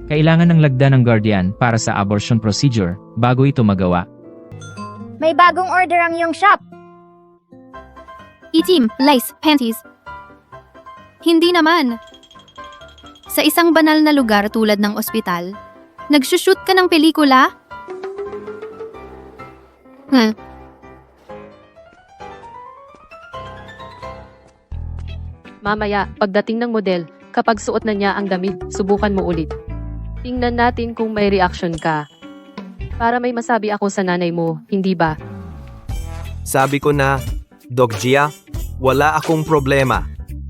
Kailangan ng lagda ng guardian para sa abortion procedure bago ito magawa. May bagong order ang iyong shop. Itim, lace, panties. Hindi naman. Sa isang banal na lugar tulad ng ospital, nagsushoot ka ng pelikula? Mamaya, pagdating ng model, kapag suot na niya ang damit, subukan mo ulit. Tingnan natin kung may reaction ka. Para may masabi ako sa nanay mo, hindi ba? Sabi ko na, Doc Gia, wala akong problema.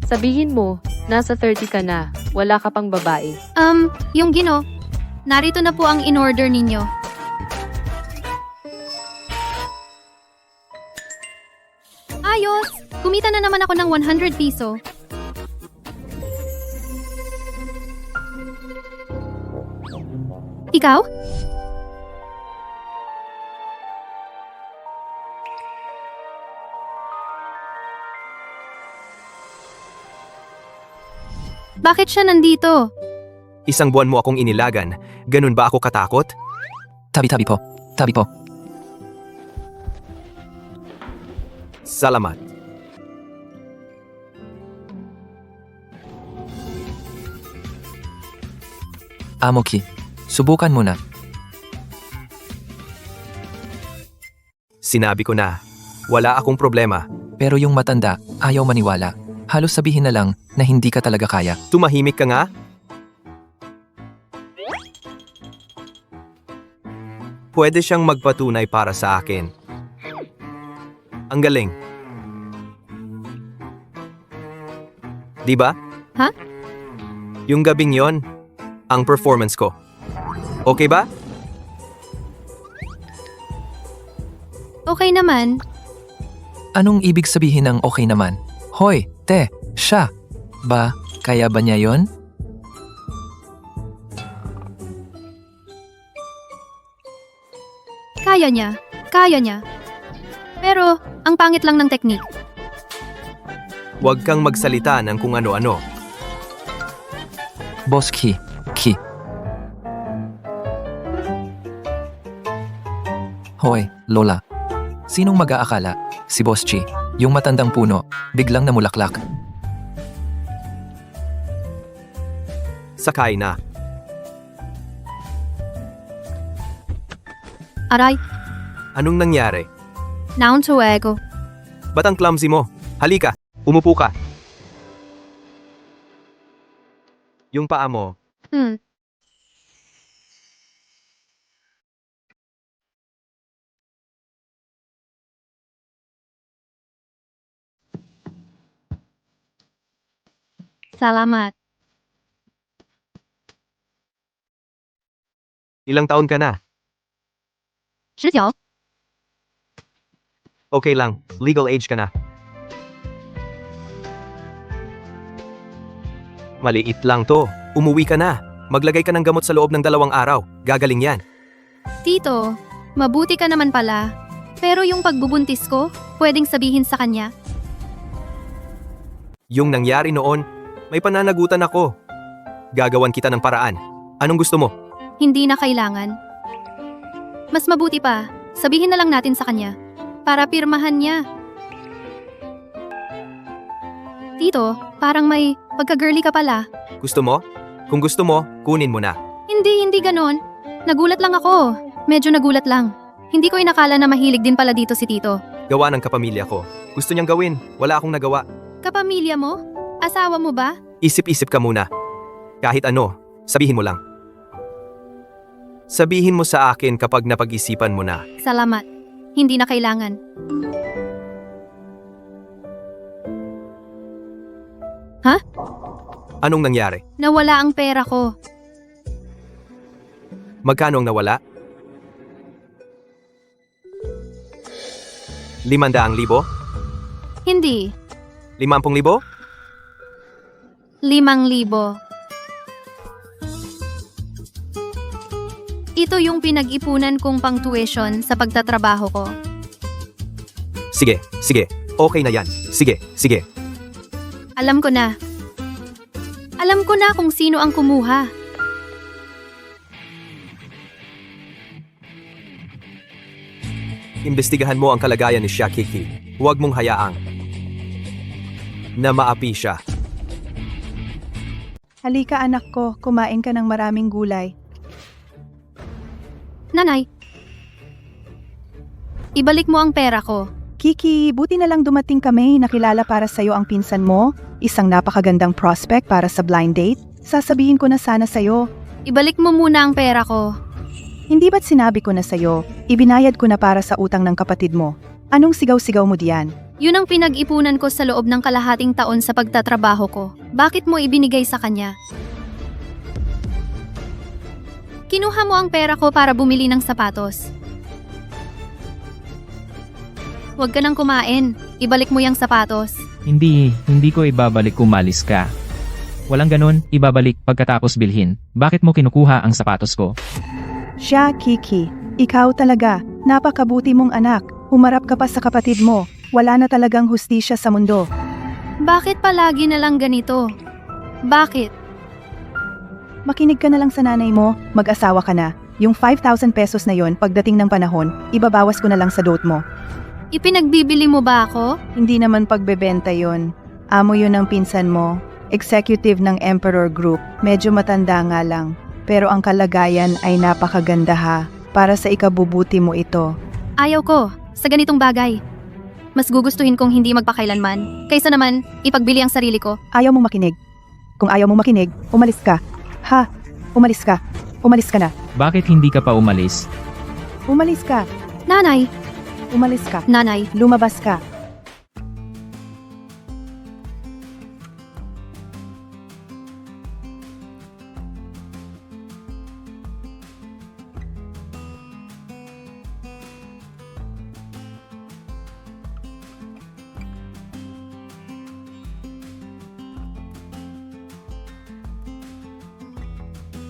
Sabihin mo, nasa 30 ka na, wala ka pang babae. Yung Gino, narito na po ang in-order ninyo. Ayos! Kumita na naman ako ng 100 piso. Ikaw? Bakit siya nandito? Isang buwan mo akong inilagan, ganun ba ako katakot? Tabi-tabi po. Tabi po. Salamat. Amoki, subukan mo na. Sinabi ko na, wala akong problema. Pero yung matanda, ayaw maniwala. Halos sabihin na lang na hindi ka talaga kaya. Tumahimik ka nga? Pwede siyang magpatunay para sa akin. Ang galing. Di ba? Ha? Yung gabing yon, ang performance ko. Okay ba? Okay naman. Anong ibig sabihin ng okay naman? Hoy, te, siya. Ba, kaya ba niya yon? Kaya niya. Kaya niya. Pero, ang pangit lang ng teknik. Huwag kang magsalita ng kung ano-ano. Boss Ki. Hoy, Lola. Sinong mag-aakala? Si Boss Chi, yung matandang puno, biglang namulaklak. Sakay na. Aray, Anong nangyari? naon to ego. Ba't ang clumsy mo? Halika, umupo ka. Yung paa mo, Salamat. ilang taon ka na? 19. Okay lang, legal age ka na. Maliit lang to. Umuwi ka na. Maglagay ka ng gamot sa loob ng 2 araw. Gagaling yan. Tito, mabuti ka naman pala. Pero yung pagbubuntis ko, pwedeng sabihin sa kanya. Yung nangyari noon, may pananagutan ako. Gagawan kita ng paraan. Anong gusto mo? Hindi na kailangan. Mas mabuti pa, sabihin na lang natin sa kanya. Para pirmahan niya. Tito, parang may pagka-girly ka pala. Gusto mo? Kung gusto mo, kunin mo na. Hindi ganon. Nagulat lang ako. Medyo nagulat lang. Hindi ko inakala na mahilig din pala dito si Tito. Gawa ng kapamilya ko. Gusto niyang gawin. Wala akong nagawa. Kapamilya mo? Asawa mo ba? Isip-isip ka muna. Kahit ano, sabihin mo lang. Sabihin mo sa akin kapag napag-isipan mo na. Salamat. Hindi na kailangan. Anong nangyari? Nawala ang pera ko. Magkano ang nawala? 500,000? Hindi. 50,000? 5,000. Ito yung pinag-ipunan kong pang tuition sa pagtatrabaho ko. Sige. Okay na yan. Sige. Alam ko na. Alam ko na kung sino ang kumuha. Imbestigahan mo ang kalagayan ni siya, Kiki. Huwag mong hayaang na maapi siya. Halika anak ko, kumain ka ng maraming gulay. Nanay, ibalik mo ang pera ko. Kiki, buti na lang dumating kami, nakilala para sa'yo ang pinsan mo. Isang napakagandang prospect para sa blind date. Sasabihin ko na sana sa'yo. Ibalik mo muna ang pera ko. Hindi ba't sinabi ko na sa'yo, ibinayad ko na para sa utang ng kapatid mo. Anong sigaw-sigaw mo diyan? Yun ang pinag-ipunan ko sa loob ng kalahating taon sa pagtatrabaho ko. Bakit mo ibinigay sa kanya? Kinuha mo ang pera ko para bumili ng sapatos. Huwag ka nang kumain. Ibalik mo yung sapatos. Hindi ko ibabalik kung malis ka. Walang ganun, ibabalik pagkatapos bilhin. Bakit mo kinukuha ang sapatos ko? Siya, Kiki. Ikaw talaga. Napakabuti mong anak. Humarap ka pa sa kapatid mo. Wala na talagang hustisya sa mundo. Bakit palagi na lang ganito? Bakit? Makinig ka na lang sa nanay mo, mag-asawa ka na. Yung 5,000 pesos na yon pagdating ng panahon, ibabawas ko na lang sa dote mo. Ipinagbibili mo ba ako? Hindi naman pagbebenta yon. Amo yun ng pinsan mo. Executive ng Emperor Group. Medyo matanda nga lang. Pero ang kalagayan ay napakaganda ha. Para sa ikabubuti mo ito. Ayaw ko, sa ganitong bagay. Mas gugustuhin kong hindi magpakailanman, kaysa naman, ipagbili ang sarili ko. Ayaw mong makinig. Kung ayaw mong makinig, umalis ka. Ha? Umalis ka. Umalis ka na. Bakit hindi ka pa umalis? Umalis ka. Nanay, Umalis ka. nanay, Lumabas ka.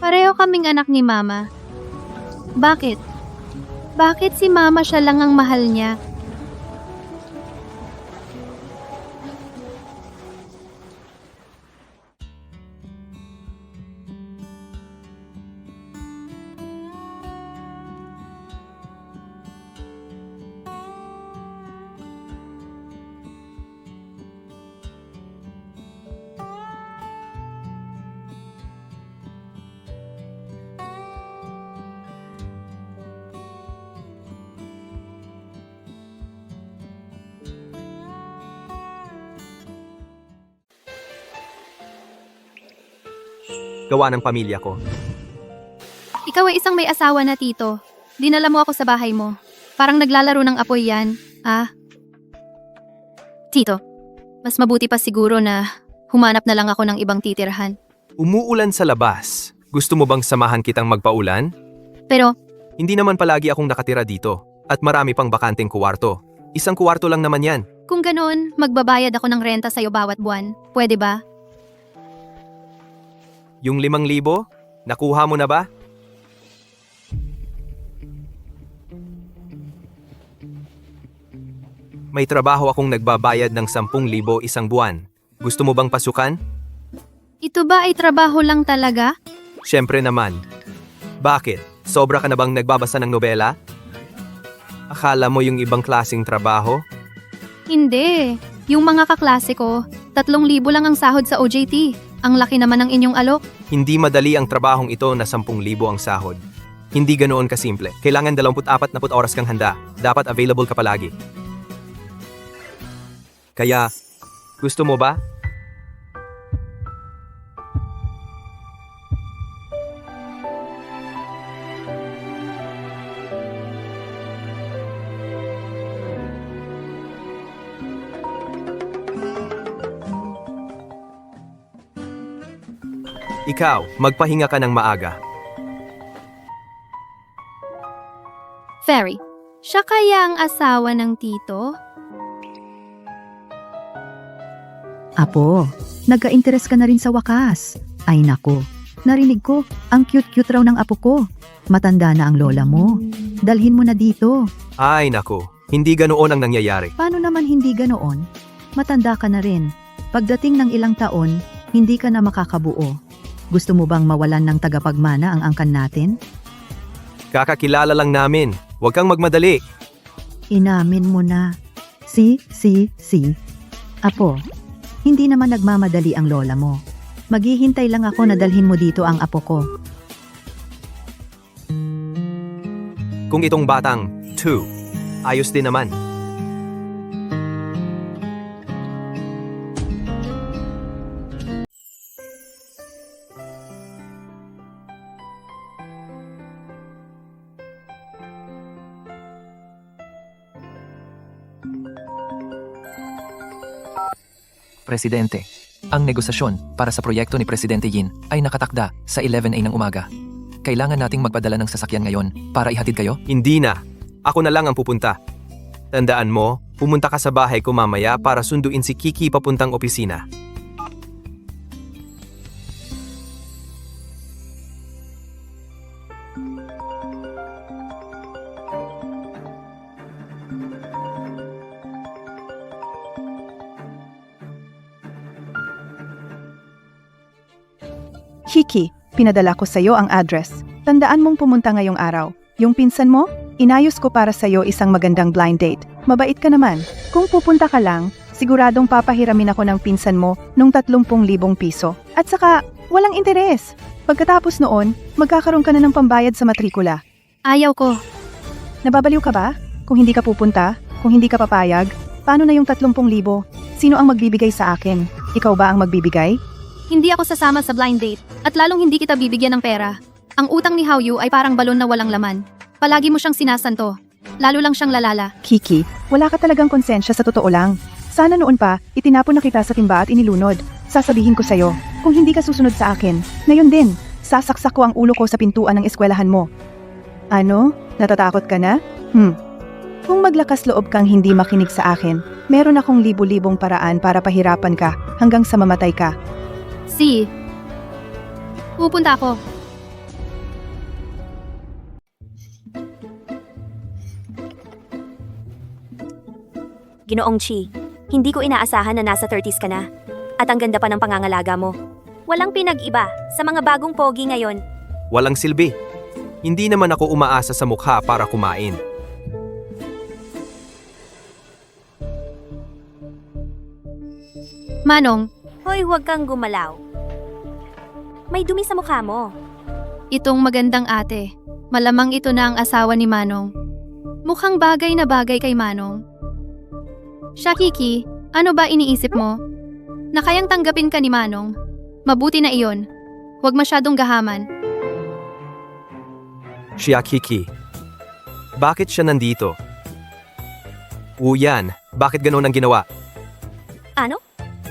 pareho kaming anak ni Mama. Bakit? Bakit si Mama siya lang ang mahal niya? Gawa ng pamilya ko. Ikaw ay isang may asawa na tito. Dinala mo ako sa bahay mo. Parang naglalaro ng apoy yan. Ah. Tito, mas mabuti pa siguro na humanap na lang ako ng ibang titirhan. Umuulan sa labas. Gusto mo bang samahan kitang magpaulan? Pero, Hindi naman palagi akong nakatira dito. At marami pang bakanteng kuwarto. Isang kuwarto lang naman yan. kung ganon, magbabayad ako ng renta sa'yo bawat buwan. Pwede ba? Yung 5,000? Nakuha mo na ba? May trabaho akong nagbabayad ng 10,000 isang buwan. Gusto mo bang pasukan? Ito ba ay trabaho lang talaga? Siyempre naman. Bakit? Sobra ka na bang nagbabasa ng nobela? Akala mo yung ibang klaseng trabaho? Hindi. Yung mga kaklase ko, 3,000 lang ang sahod sa OJT. Ang laki naman ng inyong alok. Hindi madali ang trabahong ito na 10,000 ang sahod. Hindi ganoon kasimple. Kailangan 24 na oras kang handa. Dapat available ka palagi. Kaya, gusto mo ba? Ikaw, magpahinga ka ng maaga. Ferry, siya kaya ang asawa ng tito? Apo, nagka-interes ka na rin sa wakas. Ay nako, narinig ko, ang cute-cute raw ng apo ko. Matanda na ang lola mo. Dalhin mo na dito. Ay nako, hindi ganoon ang nangyayari. Paano naman hindi ganoon? Matanda ka na rin. Pagdating ng ilang taon, hindi ka na makakabuo. Gusto mo bang mawalan ng tagapagmana ang angkan natin? Kakakilala lang namin. Huwag kang magmadali. Inamin mo na. Si. Apo, hindi naman nagmamadali ang lola mo. Maghihintay lang ako na dalhin mo dito ang apo ko. Kung itong batang 2, ayos din naman. Presidente, ang negosasyon para sa proyekto ni Presidente Yin ay nakatakda sa 11 ng umaga. Kailangan nating magpadala ng sasakyan ngayon para ihatid kayo? Hindi na. Ako na lang ang pupunta. Tandaan mo, pumunta ka sa bahay ko mamaya para sunduin si Kiki papuntang opisina. Kiki, pinadala ko sa'yo ang address. Tandaan mong pumunta ngayong araw. Yung pinsan mo, inayos ko para sa'yo isang magandang blind date. Mabait ka naman. Kung pupunta ka lang, siguradong papahiramin ako ng pinsan mo nung 30,000 piso. At saka, walang interes. Pagkatapos noon, magkakaroon ka na ng pambayad sa matrikula. Ayaw ko. Nababaliw ka ba? Kung hindi ka pupunta, kung hindi ka papayag, paano na yung 30,000? Sino ang magbibigay sa akin? Ikaw ba ang magbibigay? Hindi ako sasama sa blind date at lalong hindi kita bibigyan ng pera. Ang utang ni Hao ay parang balon na walang laman. Palagi mo siyang sinasanto. Lalo lang siyang lalala. Kiki, wala ka talagang konsensya sa totoo lang. Sana noon pa, itinapon na kita sa timba at inilunod. Sasabihin ko sa'yo, kung hindi ka susunod sa akin, ngayon din, sasaksak ko ang ulo ko sa pintuan ng eskwelahan mo. Ano? Natatakot ka na? Kung maglakas loob kang hindi makinig sa akin, meron akong libu-libong paraan para pahirapan ka hanggang sa mamatay ka. Si. Pupunta ako. Ginoong Chi, hindi ko inaasahan na nasa 30s ka na. At ang ganda pa ng pangangalaga mo. Walang pinag-iba sa mga bagong pogi ngayon. Walang silbi. Hindi naman ako umaasa sa mukha para kumain. Manong, Hoy, huwag kang gumalaw. May dumi sa mukha mo. itong magandang ate. Malamang ito na ang asawa ni Manong. Mukhang bagay na bagay kay Manong. Siya, Kiki, ano ba iniisip mo? Na kayang tanggapin ka ni Manong. Mabuti na iyon. Huwag masyadong gahaman. Siya Kiki. Bakit siya nandito? Yan, bakit ganoon ang ginawa? Ano?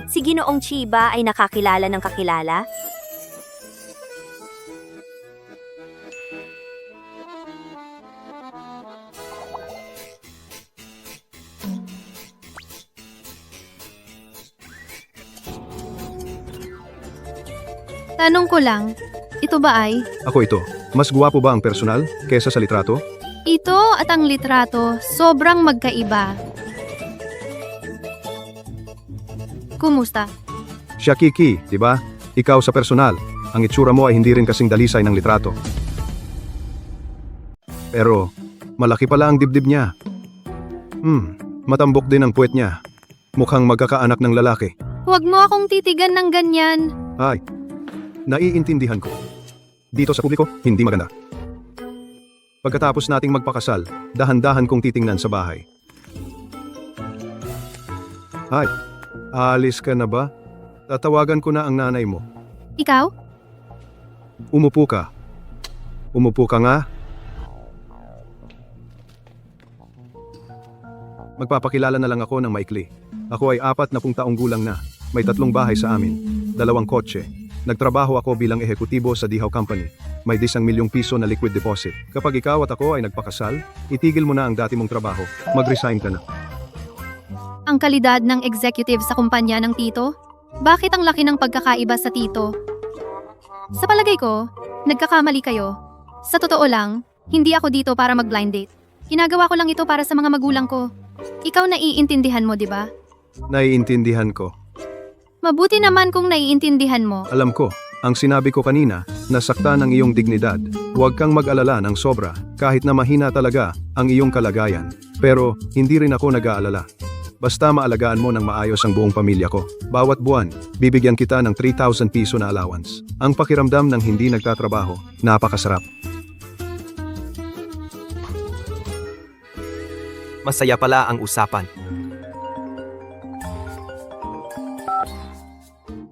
Si Ginoong Chi ba ay nakakilala ng kakilala? Tanong ko lang, ito ba ay? Ako ito. Mas guwapo ba ang personal kesa sa litrato? Ito at ang litrato, sobrang magkaiba. Kumusta? Siya Kiki, di ba? Ikaw sa personal. Ang itsura mo ay hindi rin kasing dalisay ng litrato. Pero, malaki pala ang dibdib niya. Matambok din ang puwet niya. Mukhang magkakaanak ng lalaki. Huwag mo akong titigan ng ganyan. Ay, naiintindihan ko. Dito sa publiko, hindi maganda. Pagkatapos nating magpakasal, dahan-dahan kong titingnan sa bahay. Ay, aalis ka na ba? Tatawagan ko na ang nanay mo. Ikaw? Umupo ka. Umupo ka nga. Magpapakilala na lang ako ng maikli. Ako ay 40 taong gulang na. May 3 bahay sa amin. 2 kotse. Nagtrabaho ako bilang ehekutibo sa Dihaw Company. May 10 milyong piso na liquid deposit. Kapag ikaw at ako ay nagpakasal, itigil mo na ang dati mong trabaho. Mag-resign ka na. Ang kalidad ng executive sa kumpanya ng tito? Bakit ang laki ng pagkakaiba sa tito? Sa palagay ko, nagkakamali kayo. Sa totoo lang, hindi ako dito para mag-blind date. Ginagawa ko lang ito para sa mga magulang ko. Ikaw naiintindihan mo, di ba? Naiintindihan ko. Mabuti naman kung naiintindihan mo. Alam ko, Ang sinabi ko kanina, nasaktan ang iyong dignidad. Huwag kang mag-alala ng sobra, kahit na mahina talaga ang iyong kalagayan. Pero, hindi rin ako nag-aalala. Basta maalagaan mo ng maayos ang buong pamilya ko. Bawat buwan, bibigyan kita ng 3,000 piso na allowance. Ang pakiramdam ng hindi nagtatrabaho, napakasarap. Masaya pala ang usapan.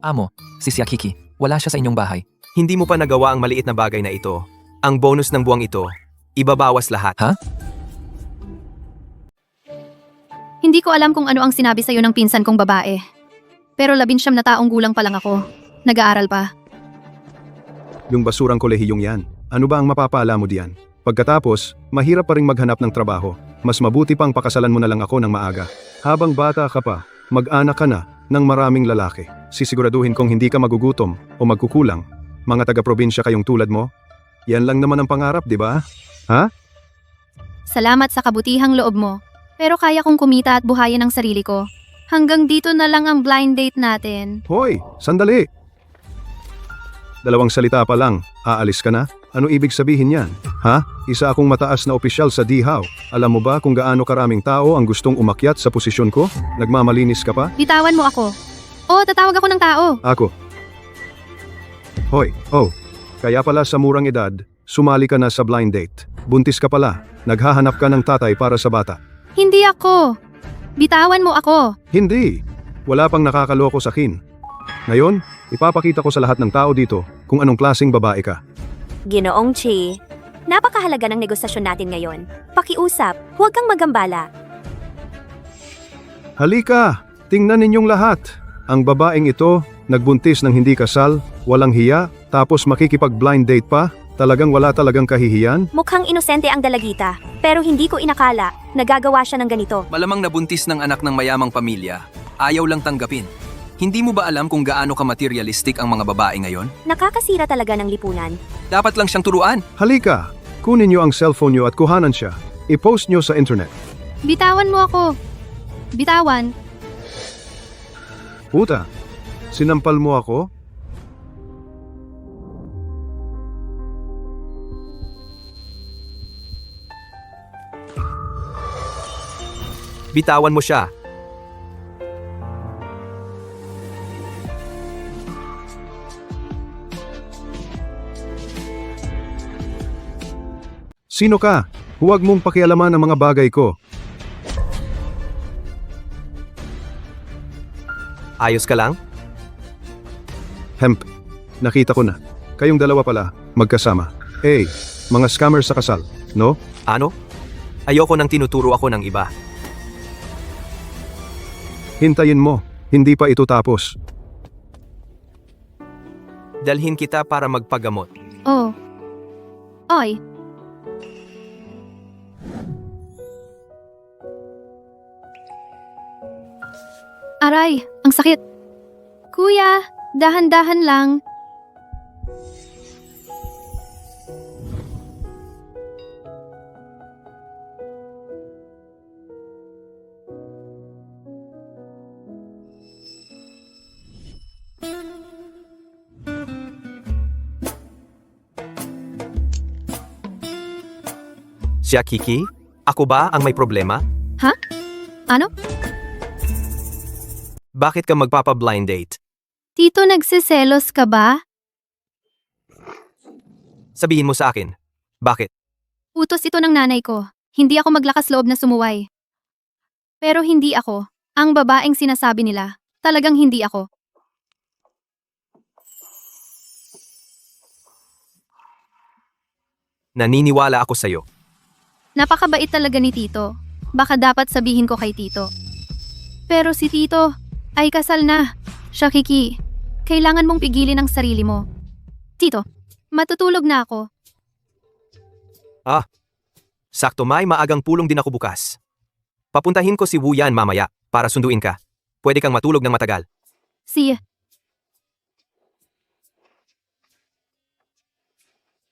Amo, si Siakiki, wala siya sa inyong bahay. Hindi mo pa nagawa ang maliit na bagay na ito. Ang bonus ng buwang ito, ibabawas lahat. Ha? Hindi ko alam kung ano ang sinabi sa'yo ng pinsan kong babae. Pero 19 na taong gulang pa lang ako. Nag-aaral pa. Yung basurang kolehiyong yan, ano ba ang mapapala mo diyan? Pagkatapos, mahirap pa rin maghanap ng trabaho. Mas mabuti pang pakasalan mo na lang ako ng maaga. Habang bata ka pa, mag-anak ka na ng maraming lalaki. Sisiguraduhin kong hindi ka magugutom o magkukulang. Mga taga-probinsya kayong tulad mo? Yan lang naman ang pangarap, di ba? Ha? Salamat sa kabutihang loob mo. Pero kaya kong kumita at buhayin ang sarili ko. Hanggang dito na lang ang blind date natin. Hoy, sandali! 2 salita pa lang, aalis ka na? Ano ibig sabihin yan? Ha? Isa akong mataas na opisyal sa DHAW. Alam mo ba kung gaano karaming tao ang gustong umakyat sa posisyon ko? Nagmamalinis ka pa? Bitawan mo ako. Oo, tatawag ako ng tao. Ako. Hoy, kaya pala sa murang edad, sumali ka na sa blind date. Buntis ka pala, naghahanap ka ng tatay para sa bata. Hindi ako. Bitawan mo ako. Hindi. Wala pang nakakaloko sa akin. Ngayon, ipapakita ko sa lahat ng tao dito kung anong klaseng babae ka. Ginoong Chi, napakahalaga ng negosasyon natin ngayon. Pakiusap, huwag kang magambala. Halika, tingnan ninyong lahat. Ang babaeng ito, nagbuntis ng hindi kasal, walang hiya, tapos makikipag-blind date pa, talagang wala talagang kahihiyan. Mukhang inosente ang dalagita, pero hindi ko inakala, nagagawa siya ng ganito. Malamang nabuntis ng anak ng mayamang pamilya. Ayaw lang tanggapin. Hindi mo ba alam kung gaano ka materialistic ang mga babae ngayon? Nakakasira talaga ng lipunan. Dapat lang siyang turuan. Halika, kunin niyo ang cellphone niyo at kuhanan siya. I-post niyo sa internet. Bitawan mo ako. Bitawan. Puta, sinampal mo ako? Bitawan mo siya. Sino ka? Huwag mong pakialaman ang mga bagay ko. Ayos ka lang? Hemp, nakita ko na. Kayong dalawa pala, magkasama. Mga scammer sa kasal, no? Ano? Ayoko nang tinuturo ako ng iba. Hintayin mo, hindi pa ito tapos. Dalhin kita para magpagamot. Oh. Oy. Aray, ang sakit. Kuya, dahan-dahan lang. Siya, Kiki? Ako ba ang may problema? Ha? Ano? Bakit ka magpapa-blind date? Tito, nagsiselos ka ba? Sabihin mo sa akin. Bakit? Utos ito ng nanay ko. Hindi ako maglakas loob na sumuway. Pero hindi ako. Ang babaeng sinasabi nila. Talagang hindi ako. Naniniwala ako sa'yo. Napakabait talaga ni Tito. Baka dapat sabihin ko kay Tito. Pero si Tito ay kasal na. Siya, Kiki. Kailangan mong pigilin ang sarili mo. Tito, matutulog na ako. Sakto, may maagang pulong din ako bukas. Papuntahin ko si Wu Yan mamaya para sunduin ka. Pwede kang matulog ng matagal. See ya.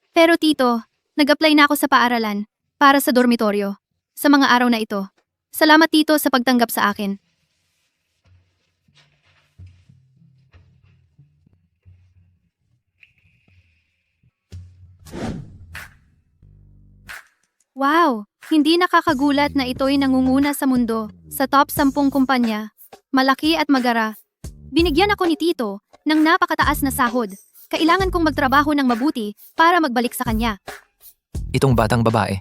Pero Tito, nag-apply na ako sa paaralan para sa dormitoryo sa mga araw na ito. Salamat Tito sa pagtanggap sa akin. Wow! Hindi nakakagulat na ito'y nangunguna sa mundo, sa top 10 kumpanya. Malaki at magara. Binigyan ako ni Tito ng napakataas na sahod. Kailangan kong magtrabaho ng mabuti para magbalik sa kanya. Itong batang babae.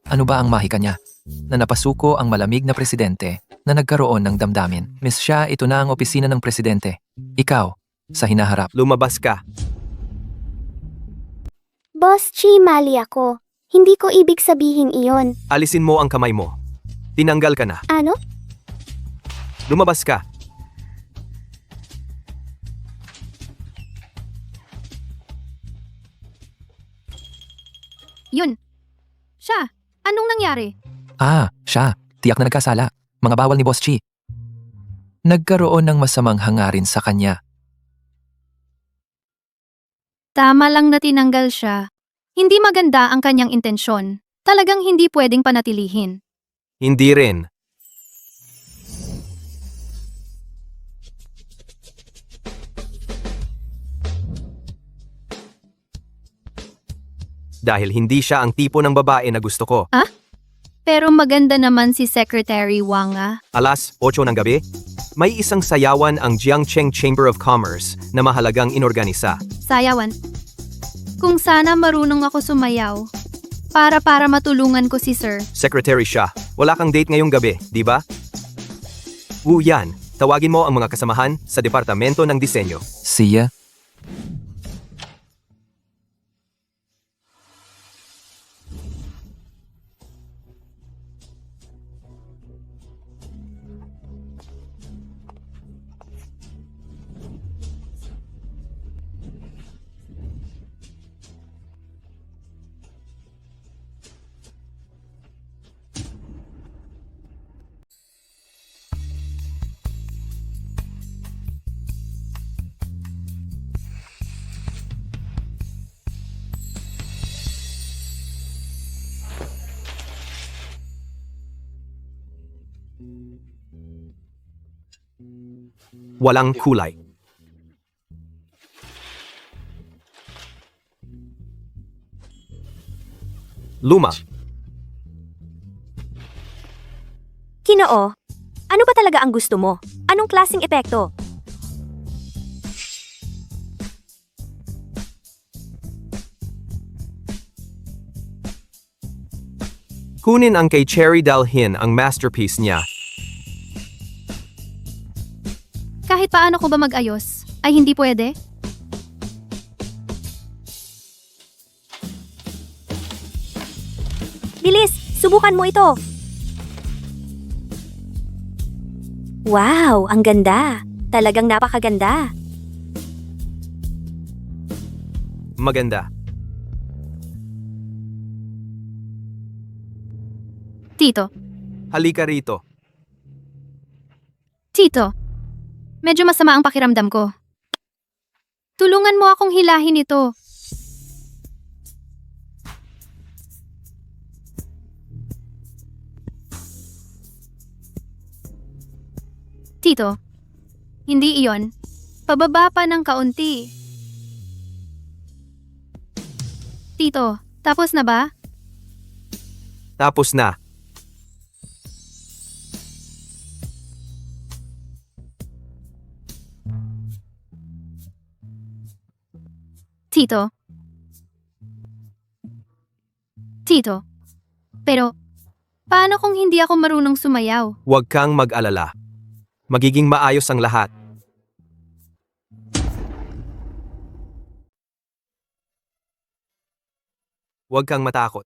Ano ba ang mahika niya? Na napasuko ang malamig na presidente na nagkaroon ng damdamin. Miss Xia, ito na ang opisina ng presidente. Ikaw, sa hinaharap. Lumabas ka. Boss Chi, mali ako. Hindi ko ibig sabihin iyon. Alisin mo ang kamay mo. Tinanggal ka na. Ano? Lumabas ka. Yun. Siya, anong nangyari? Ah, siya. Tiyak na nagkasala. Mga bawal ni Boss Chi. Nagkaroon ng masamang hangarin sa kanya. Tama lang na tinanggal siya. Hindi maganda ang kanyang intensyon. Talagang hindi pwedeng panatilihin. Hindi rin. Dahil hindi siya ang tipo ng babae na gusto ko. Pero maganda naman si Secretary Wang ah. Alas 8 ng gabi, may isang sayawan ang Jiangcheng Chamber of Commerce na mahalagang inorganisa. Sayawan. Kung sana marunong ako sumayaw. Para matulungan ko si Sir. Secretary siya. Wala kang date ngayong gabi, di ba? Yan. Tawagin mo ang mga kasamahan sa Departamento ng Disenyo. Siya? Walang kulay. Luma. Kinoo, ano ba talaga ang gusto mo? Anong klaseng epekto? Kunin ang kay Cherry dalhin ang masterpiece niya. Kahit paano ko ba mag-ayos, ay hindi pwede? Bilis, subukan mo ito. Wow, ang ganda. Talagang napakaganda. Maganda. Tito, Halika rito. Tito, medyo masama ang pakiramdam ko. Tulungan mo akong hilahin ito. Tito, hindi iyon. Pababa pa ng kaunti. Tito, tapos na ba? Tapos na. Tito. Tito. Pero, paano kung hindi ako marunong sumayaw? Huwag kang mag-alala. Magiging maayos ang lahat. Huwag kang matakot.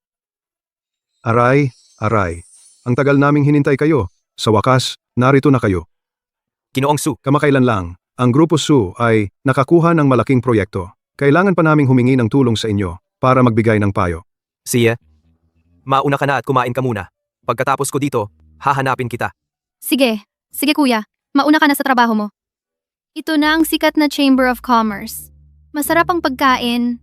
Aray, aray. Ang tagal naming hinintay kayo. Sa wakas, narito na kayo. Ginoong Su, Kamakailan lang, ang Grupo Su ay nakakuha ng malaking proyekto. Kailangan pa naming humingi ng tulong sa inyo para magbigay ng payo. Siya, mauna ka na at kumain ka muna. Pagkatapos ko dito, hahanapin kita. Sige, sige kuya. Mauna ka na sa trabaho mo. Ito na ang sikat na Chamber of Commerce. Masarap ang pagkain.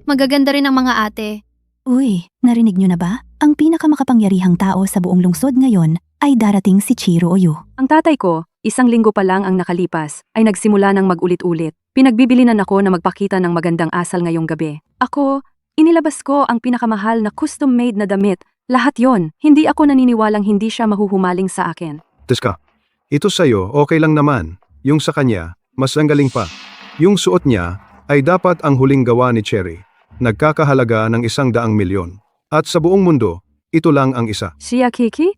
Magaganda rin ang mga ate. Uy, narinig nyo na ba? Ang pinakamakapangyarihang tao sa buong lungsod ngayon ay darating si Chiro Oyu. Ang tatay ko, 1 linggo pa lang ang nakalipas, ay nagsimula ng magulit-ulit. Pinagbibilinan ako na magpakita ng magandang asal ngayong gabi. Ako, inilabas ko ang pinakamahal na custom-made na damit Lahat yon, hindi ako naniniwalang hindi siya mahuhumaling sa akin. Tiska, ito sa'yo okay lang naman. Yung sa kanya, mas ang galing pa. Yung suot niya ay dapat ang huling gawa ni Cherry. Nagkakahalaga ng 100 milyon. At sa buong mundo, ito lang ang isa. Siya Kiki?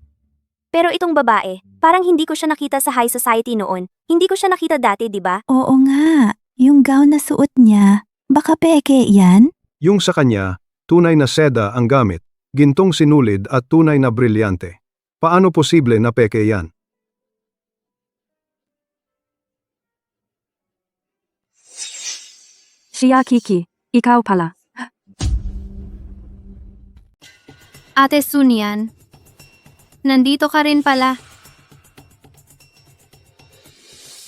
Pero itong babae, parang hindi ko siya nakita sa high society noon. Hindi ko siya nakita dati, di ba? Oo nga, yung gown na suot niya, baka peke yan? Yung sa kanya, tunay na seda ang gamit, gintong sinulid at tunay na brilyante. Paano posible na peke yan? Siya Kiki, ikaw pala. Ate Sunian, nandito ka rin pala.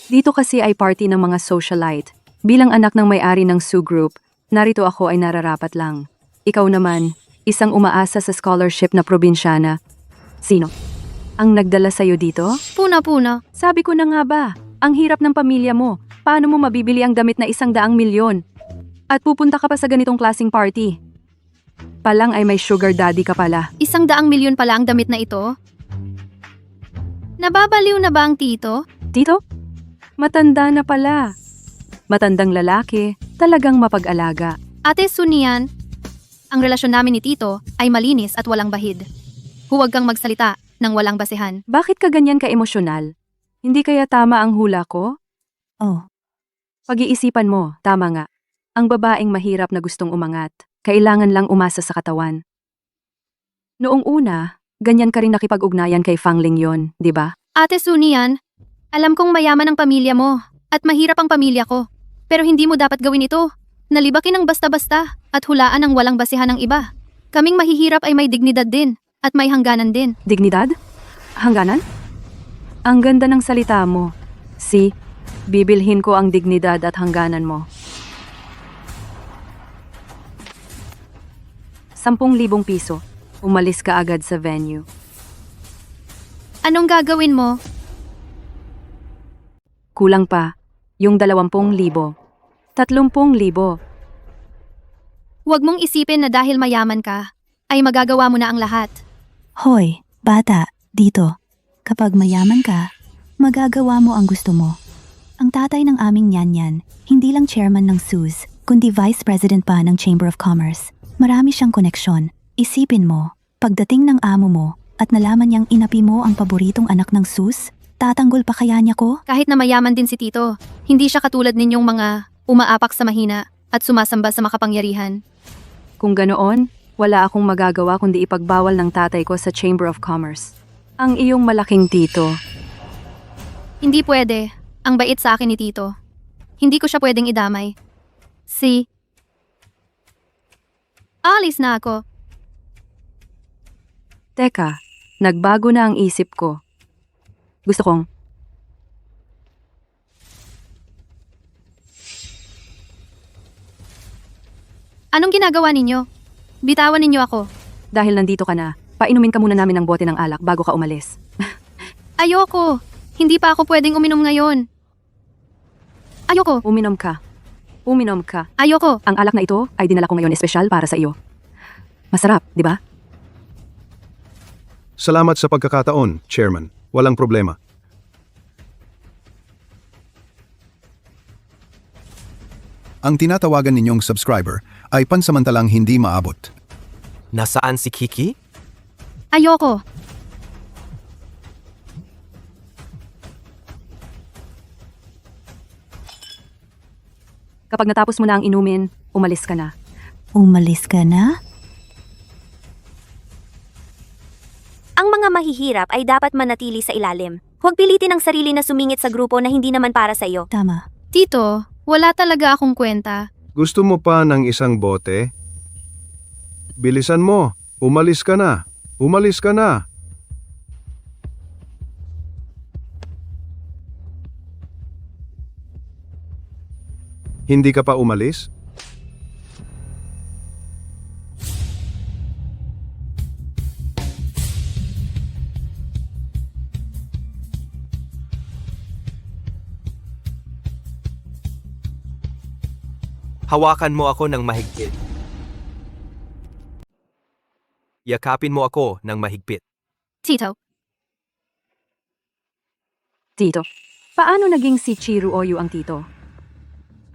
Dito kasi ay party ng mga socialite. Bilang anak ng may-ari ng Sue Group, narito ako ay nararapat lang. Ikaw naman, isang umaasa sa scholarship na probinsyana. Sino? Ang nagdala sa'yo dito? Puna-puna. Sabi ko na nga ba, ang hirap ng pamilya mo. Paano mo mabibili ang damit na 100 milyon? At pupunta ka pa sa ganitong klaseng party. Palang ay may sugar daddy ka pala. 100 milyon pala ang damit na ito? Nababaliw na ba ang tito? Tito? Matanda na pala. Matandang lalaki, talagang mapag-alaga. Ate Sunian, ang relasyon namin ni tito ay malinis at walang bahid. Huwag kang magsalita ng walang basehan. Bakit ka ganyan ka-emosyonal? Hindi kaya tama ang hula ko? Oh, Pag-iisipan mo, tama nga. Ang babaeng mahirap na gustong umangat, kailangan lang umasa sa katawan. Noong una, ganyan ka rin nakipag-ugnayan kay Fang Ling yon, di ba? Ate Sunian, alam kong mayaman ang pamilya mo at mahirap ang pamilya ko. Pero hindi mo dapat gawin ito. Nalibakin ng basta-basta at hulaan ang walang basehan ng iba. Kaming mahihirap ay may dignidad din at may hangganan din. Dignidad? Hangganan? Ang ganda ng salita mo. Bibilhin ko ang dignidad at hangganan mo. 10,000 piso. Umalis ka agad sa venue. Anong gagawin mo? Kulang pa. Yung 20,000. 30,000. Huwag mong isipin na dahil mayaman ka, ay magagawa mo na ang lahat. hoy, bata, dito. Kapag mayaman ka, magagawa mo ang gusto mo. Ang tatay ng aming nyanyan, hindi lang chairman ng SUS, kundi vice president pa ng Chamber of Commerce. Marami siyang koneksyon. Isipin mo, pagdating ng amo mo at nalaman niyang inapi mo ang paboritong anak ng SUS, tatanggol pa kaya niya ko? Kahit na mayaman din si Tito, hindi siya katulad ninyong mga umaapak sa mahina at sumasamba sa makapangyarihan. Kung ganoon, wala akong magagawa kundi ipagbawal ng tatay ko sa Chamber of Commerce. Ang iyong malaking tito. Hindi pwede. Ang bait sa akin ni Tito. Hindi ko siya pwedeng idamay. Alis na ako. Teka, nagbago na ang isip ko. Gusto kong... Anong ginagawa ninyo? Bitawan ninyo ako. Dahil nandito ka na, painumin ka muna namin ng bote ng alak bago ka umalis. Ayoko. Hindi pa ako pwedeng uminom ngayon. Ayoko. Uminom ka. Uminom ka. Ayoko. Ang alak na ito ay dinala ko ngayon espesyal para sa iyo. Masarap, di ba? Salamat sa pagkakataon, Chairman. Walang problema. Ang tinatawagan ninyong subscriber ay pansamantalang hindi maabot. Nasaan si Kiki? Ayoko. Kapag natapos mo na ang inumin, umalis ka na. Umalis ka na? Ang mga mahihirap ay dapat manatili sa ilalim. Huwag pilitin ang sarili na sumingit sa grupo na hindi naman para sa iyo. Tama. Tito, wala talaga akong kwenta. Gusto mo pa ng isang bote? Bilisan mo. Umalis ka na. Umalis ka na. Hindi ka pa umalis? Hawakan mo ako ng mahigpit. Yakapin mo ako ng mahigpit. Tito, Tito. Paano naging si Chiruoyu ang tito?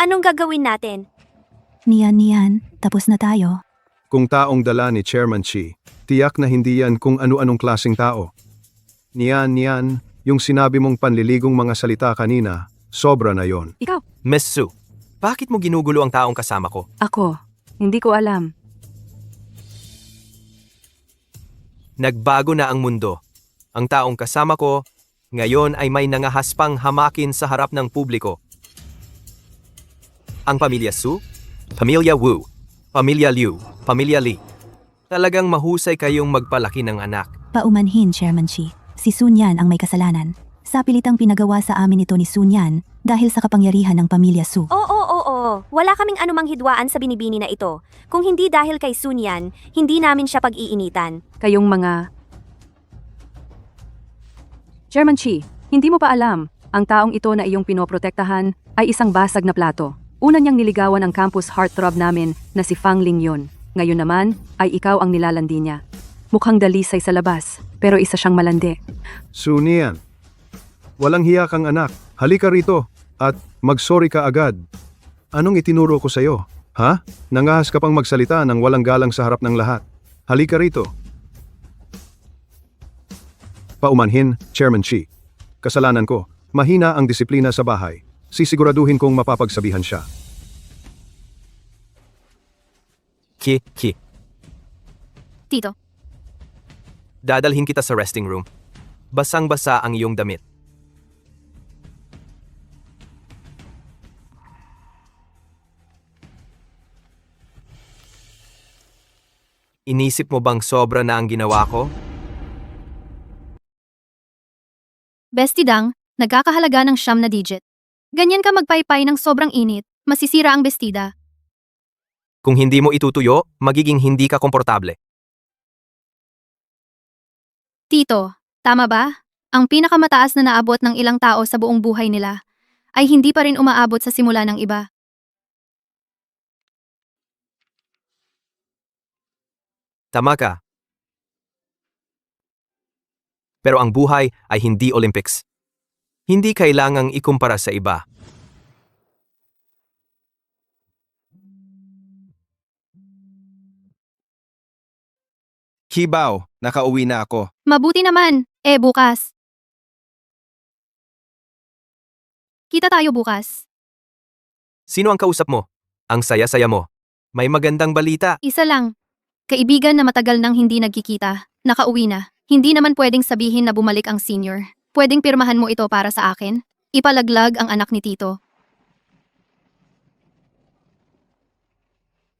Anong gagawin natin? Niyan, tapos na tayo. Kung taong dala ni Chairman Chi, tiyak na hindi yan kung ano-anong klaseng tao. Niyan, yung sinabi mong panliligong mga salita kanina, sobra na yon. Ikaw. Miss Su, bakit mo ginugulo ang taong kasama ko? Ako. Hindi ko alam. Nagbago na ang mundo. Ang taong kasama ko, ngayon ay may nangahaspang hamakin sa harap ng publiko. Ang pamilya Su, pamilya Wu, pamilya Liu, pamilya Li. Talagang mahusay kayong magpalaki ng anak. Paumanhin, Chairman Chi. Si Sun Yan ang may kasalanan. Sa pilitang pinagawa sa amin ito ni Sun Yan dahil sa kapangyarihan ng pamilya Su. Oo. Wala kaming anumang hidwaan sa binibini na ito. Kung hindi dahil kay Sun Yan, hindi namin siya pag-iinitan. Kayong mga... Chairman Chi, hindi mo pa alam, ang taong ito na iyong pinoprotektahan ay isang basag na plato. Una niyang niligawan ang campus heartthrob namin na si Fang Lingyun. Ngayon naman ay ikaw ang nilalandi niya. Mukhang dalisay sa labas, pero isa siyang malandi. Su Nian, walang hiya kang anak. Halika rito at mag-sorry ka agad. Anong itinuro ko sa'yo? Ha? Nangahas ka pang magsalita ng walang galang sa harap ng lahat. Halika rito. Paumanhin, Chairman Chi. Kasalanan ko, mahina ang disiplina sa bahay. Sisiguraduhin kong mapapagsabihan siya. Ki. Tito. Dadalhin kita sa resting room. Basang-basa ang iyong damit. Inisip mo bang sobra na ang ginawa ko? Bestidang, nagkakahalaga ng 9 na digit. Ganyan ka magpaypay ng sobrang init, masisira ang bestida. Kung hindi mo itutuyo, magiging hindi ka komportable. Tito, tama ba? Ang pinakamataas na naabot ng ilang tao sa buong buhay nila ay hindi pa rin umaabot sa simula ng iba. Tama ka. Pero ang buhay ay hindi Olympics. Hindi kailangang ikumpara sa iba. Hibaw, nakauwi na ako. Mabuti naman, bukas. Kita tayo bukas. Sino ang kausap mo? Ang saya-saya mo. May magandang balita. Isa lang. Kaibigan na matagal nang hindi nagkikita, nakauwi na. Hindi naman pwedeng sabihin na bumalik ang senior. Pwedeng pirmahan mo ito para sa akin? Ipalaglag ang anak ni Tito.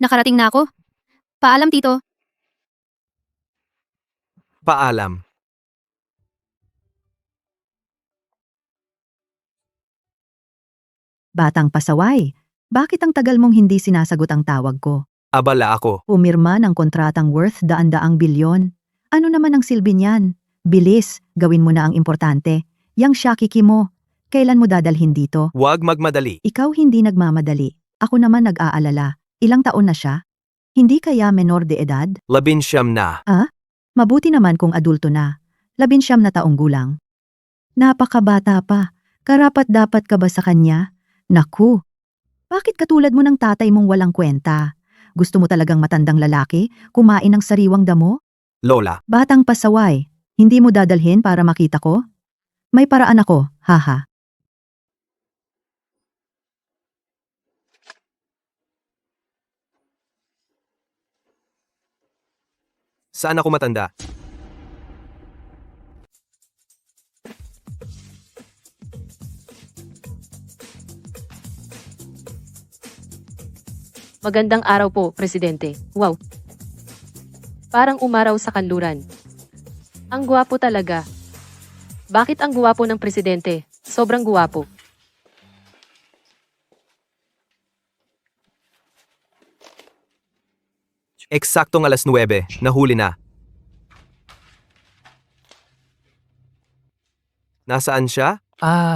Nakarating na ako? Paalam, Tito. Paalam. Batang pasaway, bakit ang tagal mong hindi sinasagot ang tawag ko? Abala ako. Pumirma ng kontratang worth daan-daang bilyon. Ano naman ang silbi niyan? Bilis, gawin mo na ang importante. Yang Shakiki mo, kailan mo dadalhin dito? Huwag magmadali. Ikaw hindi nagmamadali. Ako naman nag-aalala. Ilang taon na siya? Hindi kaya menor de edad? 19 na. Mabuti naman kung adulto na. 19 na taong gulang. Napakabata pa. Karapat-dapat ka ba sa kanya? Naku, bakit katulad mo ng tatay mong walang kwenta? Gusto mo talagang matandang lalaki, kumain ng sariwang damo? Lola, Batang pasaway, hindi mo dadalhin para makita ko? May paraan ako, haha. saan ako matanda? Magandang araw po, Presidente. Wow. Parang umaraw sa kanluran. Ang guwapo talaga. Bakit ang guwapo ng Presidente? Sobrang guwapo. Eksaktong 9:00, nahuli na. Nasaan siya?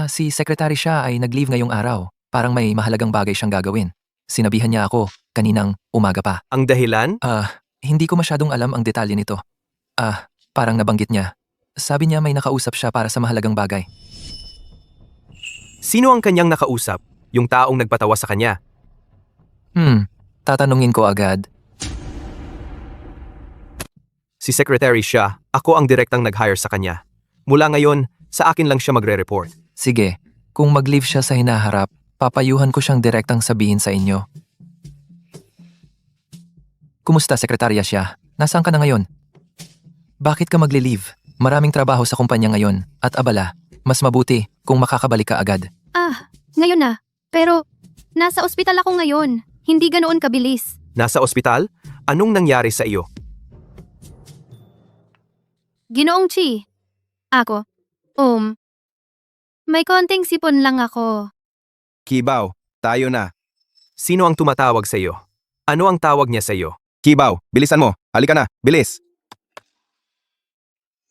Si Secretary siya ay nag-leave ngayong araw. Parang may mahalagang bagay siyang gagawin. Sinabihan niya ako, kaninang umaga pa. Ang dahilan? Hindi ko masyadong alam ang detalye nito. Parang nabanggit niya. Sabi niya may nakausap siya para sa mahalagang bagay. Sino ang kanyang nakausap? Yung taong nagpatawa sa kanya. Tatanungin ko agad. Si Secretary siya, ako ang direktang nag-hire sa kanya. Mula ngayon, sa akin lang siya magre-report. Sige, kung mag-leave siya sa hinaharap, papayuhan ko siyang direktang sabihin sa inyo. Kumusta, sekretarya siya? Nasaan ka na ngayon? Bakit ka magli-leave? Maraming trabaho sa kumpanya ngayon, at abala, mas mabuti kung makakabalik ka agad. Ngayon na. Pero, nasa ospital ako ngayon. Hindi ganoon kabilis. Nasa ospital? Anong nangyari sa iyo? Ginoong Chi. Ako. May konting sipon lang ako. Kibaw, tayo na. Sino ang tumatawag sa iyo? Ano ang tawag niya sa iyo? Kibaw, bilisan mo. Halika na, bilis.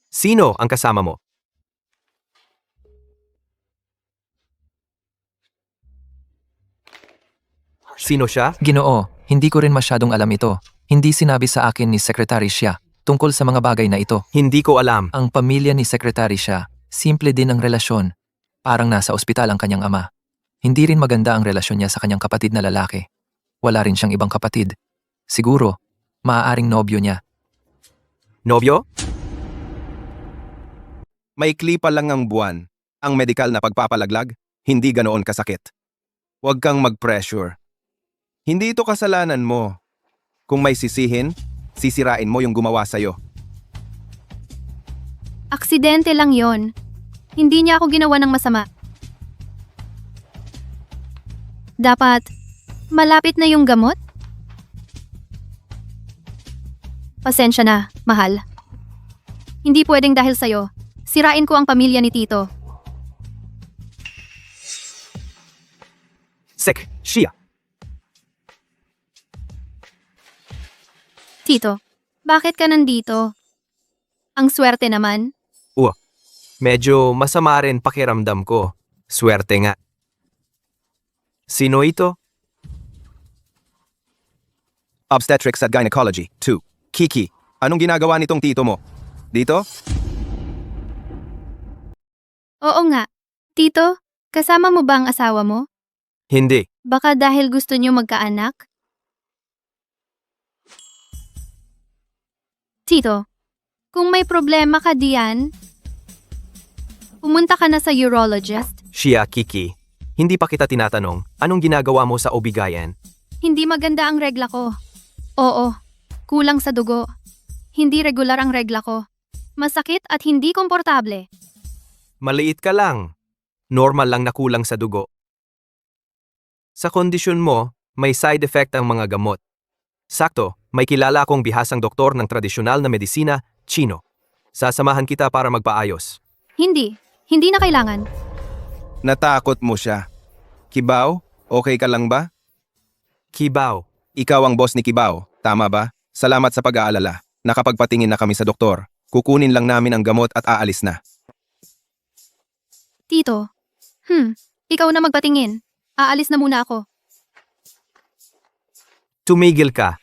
Sino ang kasama mo? Sino siya? Ginoo, hindi ko rin masyadong alam ito. Hindi sinabi sa akin ni Secretary siya tungkol sa mga bagay na ito. Hindi ko alam. Ang pamilya ni Secretary siya, simple din ang relasyon. Parang nasa ospital ang kanyang ama. Hindi rin maganda ang relasyon niya sa kanyang kapatid na lalaki. Wala rin siyang ibang kapatid. Siguro, maaaring nobyo niya. Nobyo? Maikli pa lang ang buwan. Ang medikal na pagpapalaglag, hindi ganoon kasakit. Huwag kang mag-pressure. Hindi ito kasalanan mo. Kung may sisihin, sisirain mo yung gumawa sa'yo. Aksidente lang yon. Hindi niya ako ginawa ng masama. Dapat, malapit na yung gamot? Pasensya na, mahal. Hindi pwedeng dahil sa'yo. Sirain ko ang pamilya ni Tito. Siya. Tito, bakit ka nandito? Ang swerte naman. Medyo masama rin pakiramdam ko. Swerte nga. Sino ito? Obstetrics at Gynecology, 2. Kiki, anong ginagawa nitong tito mo? Dito? Oo nga. Tito, kasama mo ba ang asawa mo? Hindi. Baka dahil gusto niyo magkaanak? Tito, kung may problema ka diyan, pumunta ka na sa urologist. Siya, Kiki. Hindi pa kita tinatanong, anong ginagawa mo sa OB-GYN? Hindi maganda ang regla ko. Oo, kulang sa dugo. Hindi regular ang regla ko. Masakit at hindi komportable. Maliit ka lang. Normal lang na kulang sa dugo. Sa kondisyon mo, may side effect ang mga gamot. Sakto, may kilala akong bihasang doktor ng tradisyonal na medisina, Chino. Sasamahan kita para magpaayos. Hindi na kailangan. Natakot mo siya. Kibaw, okay ka lang ba? Kibaw. Ikaw ang boss ni Kibaw, tama ba? Salamat sa pag-aalala. Nakapagpatingin na kami sa doktor. Kukunin lang namin ang gamot at aalis na. Tito, ikaw na magpatingin. Aalis na muna ako. Tumigil ka.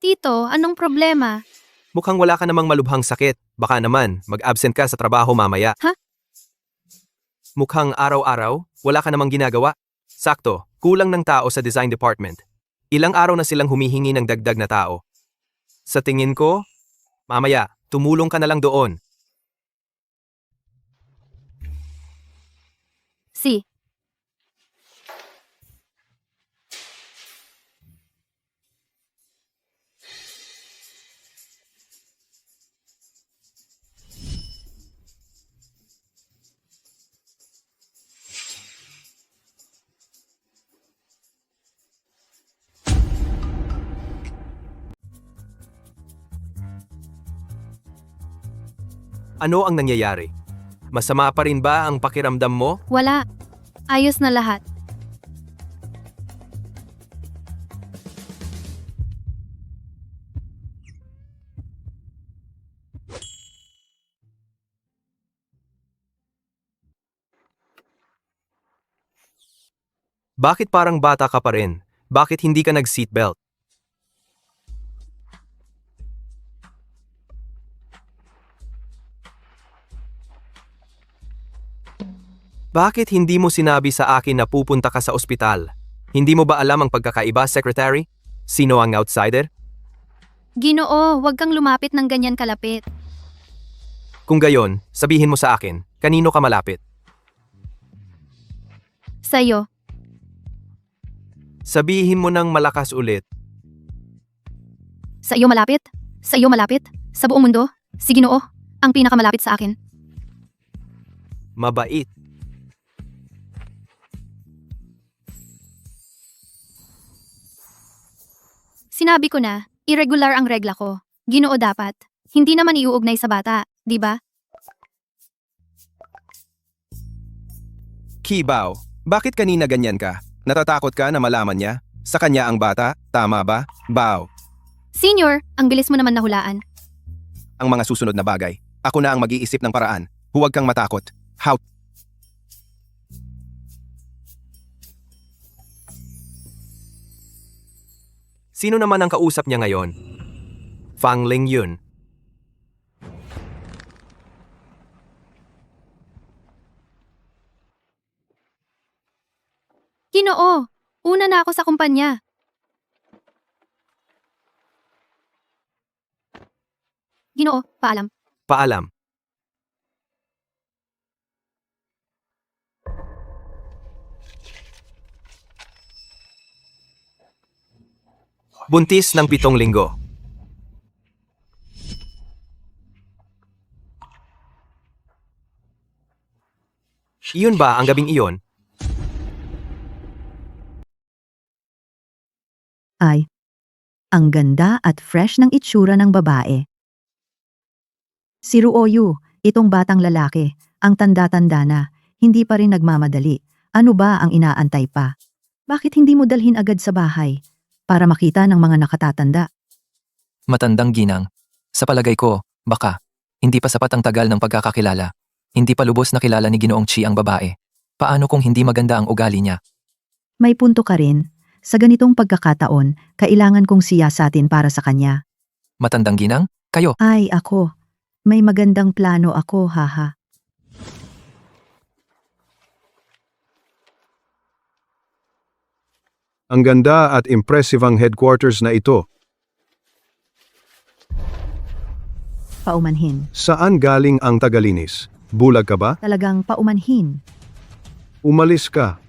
Tito, anong problema? Mukhang wala ka namang malubhang sakit. Baka naman, mag-absent ka sa trabaho mamaya. Ha? Mukhang araw-araw, wala ka namang ginagawa. Sakto, kulang ng tao sa design department. Ilang araw na silang humihingi ng dagdag na tao. Sa tingin ko, mamaya, tumulong ka na lang doon. Si. Ano ang nangyayari? Masama pa rin ba ang pakiramdam mo? Wala. Ayos na lahat. Bakit parang bata ka pa rin? Bakit hindi ka nag-seatbelt? Bakit hindi mo sinabi sa akin na pupunta ka sa ospital? Hindi mo ba alam ang pagkakaiba, Secretary? Sino ang outsider? Ginoo, huwag kang lumapit ng ganyan kalapit. Kung gayon, sabihin mo sa akin, kanino ka malapit? Sa'yo. Sabihin mo ng malakas ulit. Sa iyo malapit? Sa iyo malapit? Sa buong mundo? Si Ginoo, ang pinakamalapit sa akin. Mabait. Sinabi ko na, irregular ang regla ko. Ginoo dapat. Hindi naman iuugnay sa bata, di ba? Kibaw, bakit kanina ganyan ka? Natatakot ka na malaman niya? Sa kanya ang bata? Tama ba? Bow. Senior, ang bilis mo naman nahulaan. Ang mga susunod na bagay. Ako na ang mag-iisip ng paraan. Huwag kang matakot. How? Sino naman ang kausap niya ngayon? Fang Ling yun. Ginoo, una na ako sa kumpanya. Ginoo, paalam. Paalam. Buntis ng 7 linggo. Iyon ba ang gabing iyon? Ay, ang ganda at fresh ng itsura ng babae. Si Ruoyu, itong batang lalaki, ang tanda-tanda na, hindi pa rin nagmamadali. Ano ba ang inaantay pa? Bakit hindi mo dalhin agad sa bahay? Para makita ng mga nakatatanda. Matandang ginang. Sa palagay ko, baka, hindi pa sapat ang tagal ng pagkakakilala. Hindi pa lubos na kilala ni Ginoong Chi ang babae. Paano kung hindi maganda ang ugali niya? May punto ka rin. Sa ganitong pagkakataon, kailangan kong siyasatin para sa kanya. Matandang ginang? Kayo? Ay, ako. May magandang plano ako, haha. Ang ganda at impressive ang headquarters na ito. Paumanhin. Saan galing ang tagalinis? Bulag ka ba? Talagang paumanhin. Umalis ka.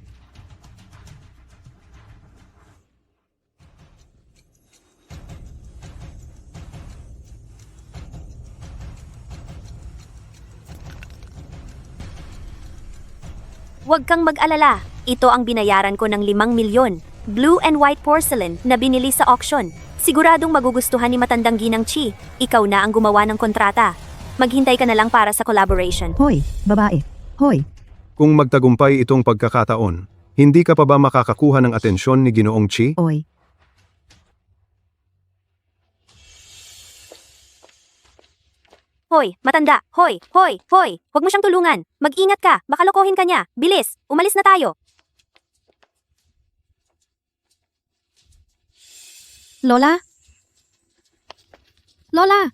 Huwag kang mag-alala. Ito ang binayaran ko ng 5 milyon. Blue and white porcelain na binili sa auction. Siguradong magugustuhan ni Matandang Ginang Chi. Ikaw na ang gumawa ng kontrata. Maghintay ka na lang para sa collaboration. Hoy, babae. Hoy. Kung magtagumpay itong pagkakataon, hindi ka pa ba makakakuha ng atensyon ni Ginoong Chi? Oy. Hoy, matanda! Hoy! Hoy! Hoy! Huwag mo siyang tulungan! Mag-ingat ka! Baka lokohin ka niya! Bilis! Umalis na tayo! Lola? Lola?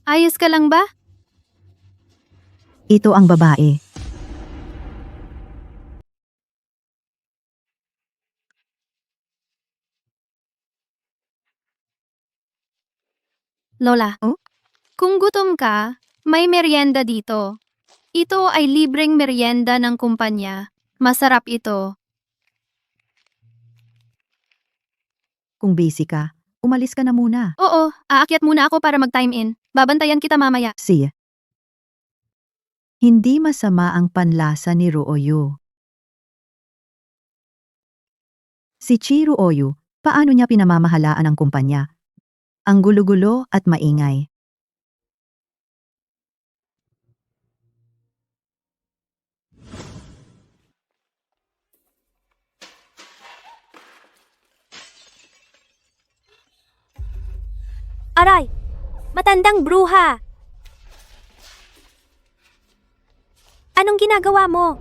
Ayos ka lang ba? Ito ang babae. Lola? Oh? Kung gutom ka, may merienda dito. Ito ay libreng merienda ng kumpanya. Masarap ito. Kung busy ka, umalis ka na muna. Oo, aakyat muna ako para mag-time in. Babantayan kita mamaya. See. Hindi masama ang panlasa ni Ruoyu. Si Chi Ruoyu, paano niya pinamamahalaan ang kumpanya? Ang gulo-gulo at maingay. Aray! Matandang bruha! Anong ginagawa mo?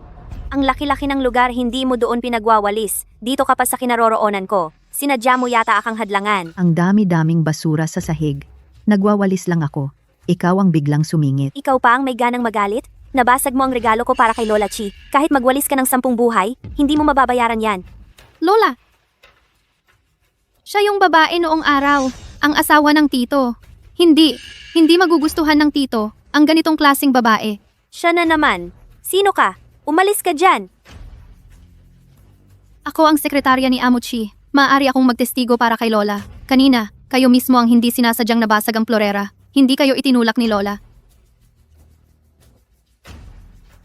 Ang laki-laki ng lugar, hindi mo doon pinagwawalis. Dito ka pa sa kinaroroonan ko. Sinadya mo yata akang hadlangan. Ang dami-daming basura sa sahig. Nagwawalis lang ako. Ikaw ang biglang sumingit. Ikaw pa ang may ganang magalit? Nabasag mo ang regalo ko para kay Lola Chi. Kahit magwalis ka ng 10 buhay, hindi mo mababayaran yan. Lola! Siya yung babae noong araw, ang asawa ng tito. Hindi magugustuhan ng tito ang ganitong klaseng babae. Siya na naman. Sino ka? Umalis ka dyan. Ako ang sekretarya ni Amo Chi. Maaari akong magtestigo para kay Lola. Kanina, kayo mismo ang hindi sinasadyang nabasag ang florera. Hindi kayo itinulak ni Lola.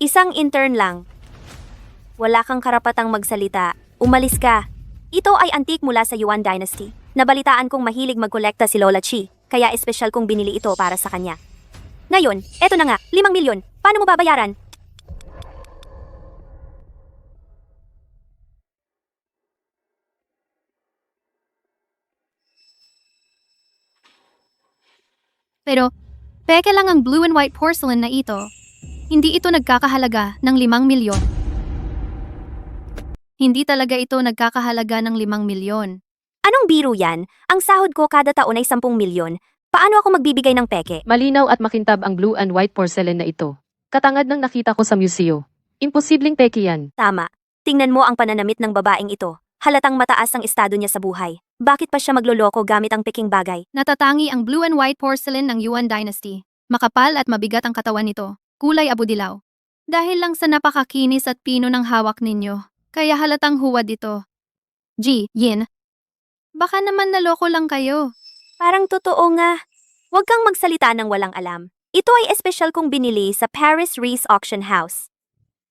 Isang intern lang. Wala kang karapatang magsalita. Umalis ka. Ito ay antique mula sa Yuan Dynasty. Nabalitaan kong mahilig magkolekta si Lola Chi, kaya espesyal kong binili ito para sa kanya. Ngayon, eto na nga, 5 milyon. Paano mo babayaran? Pero, peke lang ang blue and white porcelain na ito. Hindi ito nagkakahalaga ng 5 milyon. Hindi talaga ito nagkakahalaga ng 5 milyon. Anong biro yan? Ang sahod ko kada taon ay 10 milyon. Paano ako magbibigay ng peke? Malinaw at makintab ang blue and white porcelain na ito. Katangad ng nakita ko sa museo. Imposibleng peke yan. Tama. Tingnan mo ang pananamit ng babaeng ito. Halatang mataas ang estado niya sa buhay. Bakit pa siya magloloko gamit ang peking bagay? Natatangi ang blue and white porcelain ng Yuan Dynasty. Makapal at mabigat ang katawan nito. Kulay abu-dilaw. Dahil lang sa napakakinis at pino ng hawak ninyo. Kaya halatang huwad ito. Yin. Baka naman naloko lang kayo. Parang totoo nga. Huwag kang magsalita ng walang alam. Ito ay espesyal kong binili sa Paris Reese Auction House.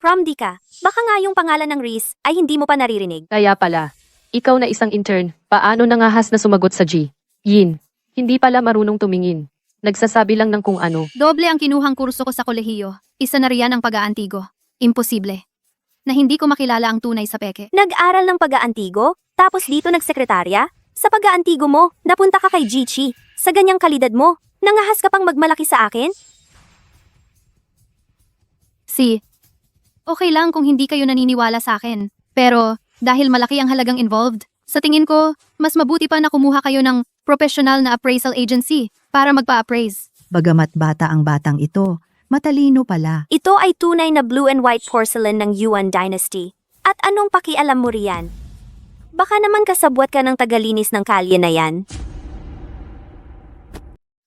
Prom di ka. Baka nga yung pangalan ng Reese ay hindi mo pa naririnig. Kaya pala, ikaw na isang intern, paano nangahas na sumagot sa Yin? Hindi pala marunong tumingin. Nagsasabi lang ng kung ano. Doble ang kinuhang kurso ko sa kolehiyo. Isa na riyan ang pag-aantigo. Imposible. Na hindi ko makilala ang tunay sa peke. Nag-aral ng pag-aantigo? Tapos dito nagsekretarya? Sa pag-aantigo mo, napunta ka kay Jichi. Sa ganyang kalidad mo, nangahas ka pang magmalaki sa akin? Okay lang kung hindi kayo naniniwala sa akin. Pero, dahil malaki ang halagang involved, sa tingin ko, mas mabuti pa na kumuha kayo ng professional na appraisal agency para magpa-appraise. Bagamat bata ang batang ito, matalino pala. Ito ay tunay na blue and white porcelain ng Yuan Dynasty. At anong pakialam mo riyan? Baka naman kasabwat ka ng tagalinis ng kalye na yan.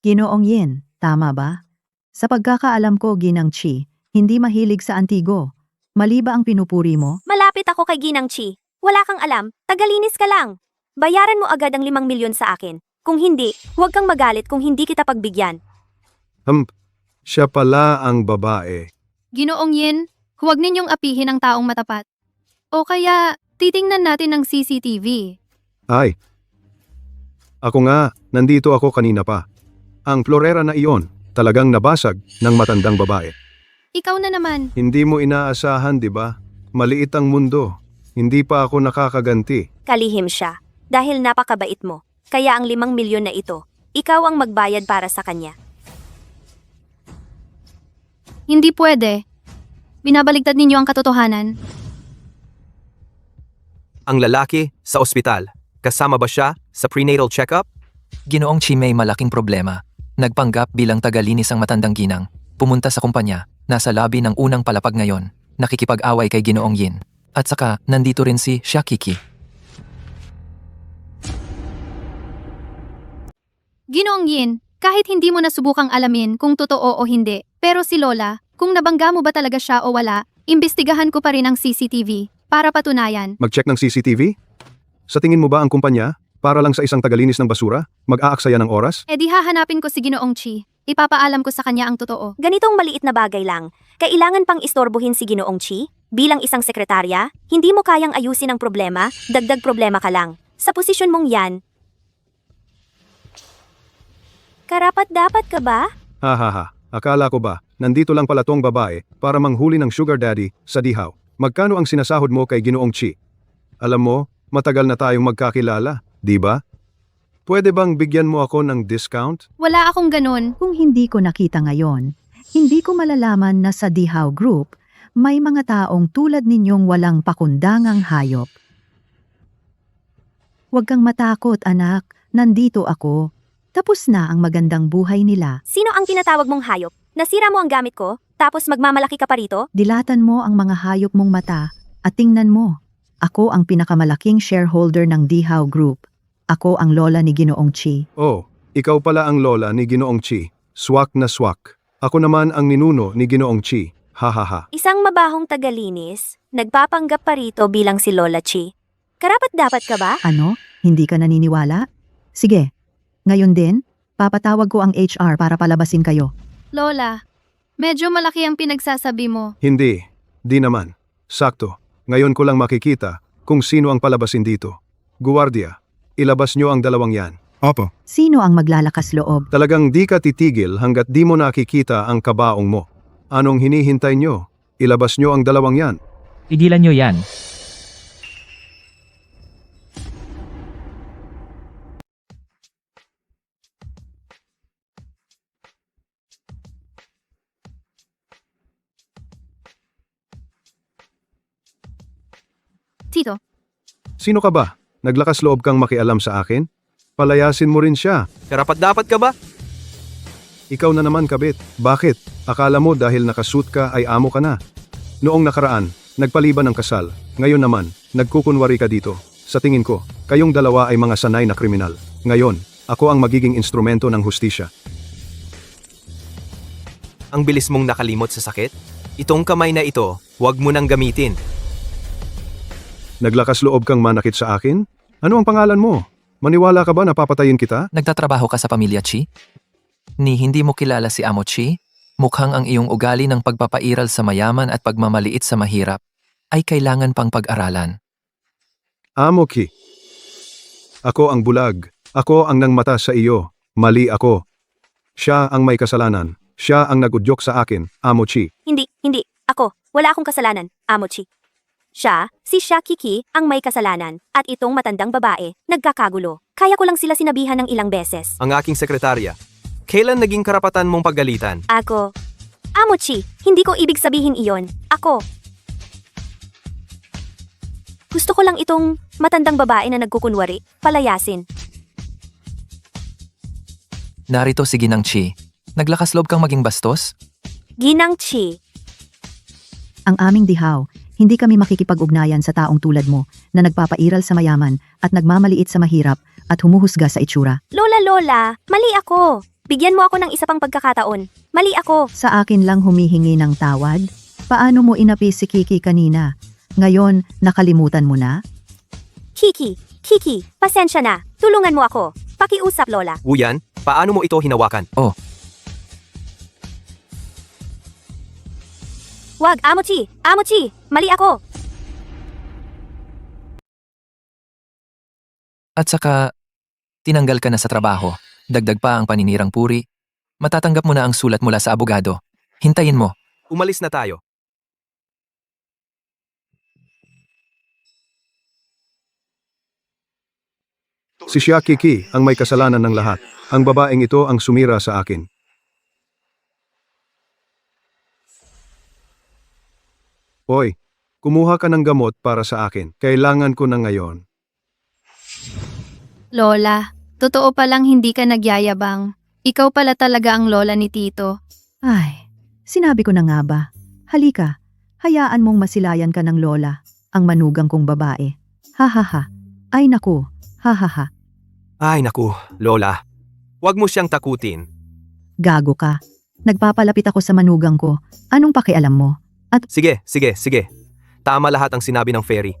Ginoong Yin, tama ba? Sa pagkakaalam ko, Ginang Chi, hindi mahilig sa antigo. Mali ba ang pinupuri mo? Malapit ako kay Ginang Chi. Wala kang alam, tagalinis ka lang. Bayaran mo agad ang 5 milyon sa akin. Kung hindi, huwag kang magalit kung hindi kita pagbigyan. Siya pala ang babae. Ginoong Yin, huwag ninyong apihin ang taong matapat. O kaya, titingnan natin ng CCTV. Ay. Ako nga, nandito ako kanina pa. Ang florera na iyon, talagang nabasag ng matandang babae. Ikaw na naman. Hindi mo inaasahan, di ba? Maliit ang mundo. Hindi pa ako nakakaganti. Kalihim siya. Dahil napakabait mo. Kaya ang 5 milyon na ito, ikaw ang magbayad para sa kanya. Hindi pwede. Binabaligtad ninyo ang katotohanan. Ang lalaki sa ospital. Kasama ba siya sa prenatal check-up? Ginoong Chi may malaking problema. Nagpanggap bilang tagalinis ang matandang ginang. Pumunta sa kumpanya. Nasa lobby ng unang palapag ngayon. Nakikipag-away kay Ginoong Yin. At saka, nandito rin si Kiki. Ginoong Yin, kahit hindi mo nasubukang alamin kung totoo o hindi, pero si Lola, kung nabangga mo ba talaga siya o wala, imbestigahan ko pa rin ang CCTV para patunayan. Mag-check ng CCTV? Sa tingin mo ba ang kumpanya, para lang sa isang tagalinis ng basura, mag-aaksaya ng oras? E di hahanapin ko si Ginoong Chi. Ipapaalam ko sa kanya ang totoo. Ganitong maliit na bagay lang. Kailangan pang istorbohin si Ginoong Chi? Bilang isang sekretarya, hindi mo kayang ayusin ang problema, dagdag problema ka lang. Sa posisyon mong yan, karapat-dapat ka ba? Ha. Akala ko ba, nandito lang pala tong babae para manghuli ng sugar daddy sa dihaw. Magkano ang sinasahod mo kay Ginoong Chi? Alam mo, matagal na tayong magkakilala, di ba? Pwede bang bigyan mo ako ng discount? Wala akong ganun. Kung hindi ko nakita ngayon, hindi ko malalaman na sa Dihaw Group, may mga taong tulad ninyong walang pakundangang hayop. Huwag kang matakot, anak. Nandito ako. Tapos na ang magandang buhay nila. Sino ang tinatawag mong hayop? Nasira mo ang gamit ko? tapos magmamalaki ka pa rito? Dilatan mo ang mga hayop mong mata at tingnan mo. Ako ang pinakamalaking shareholder ng Dihaw Group. Ako ang lola ni Ginoong Chi. Oh, ikaw pala ang lola ni Ginoong Chi. Swak na swak. Ako naman ang ninuno ni Ginoong Chi. Ha ha ha. Isang mabahong tagalinis, nagpapanggap pa rito bilang si Lola Chi. Karapat-dapat ka ba? Ano? Hindi ka naniniwala? Sige. Ngayon din, papatawag ko ang HR para palabasin kayo. Lola, medyo malaki ang pinagsasabi mo. Hindi. Di naman. Sakto. Ngayon ko lang makikita kung sino ang palabasin dito. Guwardiya, ilabas nyo ang dalawang yan. Opo. Sino ang maglalakas loob? Talagang di ka titigil hanggat di mo nakikita ang kabaong mo. Anong hinihintay nyo? Ilabas nyo ang dalawang yan. Tigilan nyo yan. Tito, Sino ka ba? Naglakas loob kang makialam sa akin? Palayasin mo rin siya. Karapat-dapat ka ba? Ikaw na naman, kabit. Bakit? Akala mo dahil nakasuit ka ay amo ka na. Noong nakaraan, nagpaliban ng kasal. Ngayon naman, nagkukunwari ka dito. Sa tingin ko, kayong dalawa ay mga sanay na kriminal. Ngayon, ako ang magiging instrumento ng hustisya. Ang bilis mong nakalimot sa sakit? Itong kamay na ito, huwag mo nang gamitin. Naglakas loob kang manakit sa akin? Ano ang pangalan mo? Maniwala ka ba na papatayin kita? Nagtatrabaho ka sa pamilya Chi? Ni hindi mo kilala si Amo Chi? Mukhang ang iyong ugali ng pagpapairal sa mayaman at pagmamaliit sa mahirap ay kailangan pang pag-aralan. Amo Ki. Ako ang bulag. Ako ang nangmata sa iyo. Mali ako. Siya ang may kasalanan. Siya ang nagudyok sa akin, Amo Chi. Hindi. Ako, wala akong kasalanan, Amo Chi. Siya, si Kiki, ang may kasalanan, at itong matandang babae, nagkakagulo. Kaya ko lang sila sinabihan ng ilang beses. Ang aking sekretarya. Kailan naging karapatan mong paggalitan? Ako, Amo Chi, hindi ko ibig sabihin iyon. Ako. Gusto ko lang itong matandang babae na nagkukunwari, palayasin. Narito si Ginang Chi. Naglakas loob kang maging bastos? Ginang Chi. Ang aming dihaw, hindi kami makikipag-ugnayan sa taong tulad mo na nagpapairal sa mayaman at nagmamaliit sa mahirap at humuhusga sa itsura. Lola, mali ako. Bigyan mo ako ng isa pang pagkakataon. Mali ako. Sa akin lang humihingi ng tawad? Paano mo inapi si Kiki kanina? Ngayon, nakalimutan mo na? Kiki, pasensya na. Tulungan mo ako. Pakiusap, Lola. Uyan, paano mo ito hinawakan? Oh, Wag, Amo Chi, mali ako. at saka tinanggal ka na sa trabaho. Dagdag pa ang paninirang puri. Matatanggap mo na ang sulat mula sa abogado. Hintayin mo. Umalis na tayo. Si Kiki ang may kasalanan ng lahat. Ang babaeng ito ang sumira sa akin. Hoy, kumuha ka ng gamot para sa akin. Kailangan ko na ngayon. Lola, totoo palang hindi ka nagyayabang. Ikaw pala talaga ang lola ni Tito. Ay, sinabi ko na nga ba? Halika, hayaan mong masilayan ka ng lola, ang manugang kong babae. Ha ha ha. Ay naku, ha ha ha. Ay naku, Lola. Huwag mo siyang takutin. Gago ka. Nagpapalapit ako sa manugang ko. Anong pakialam mo? Sige. Tama lahat ang sinabi ng fairy.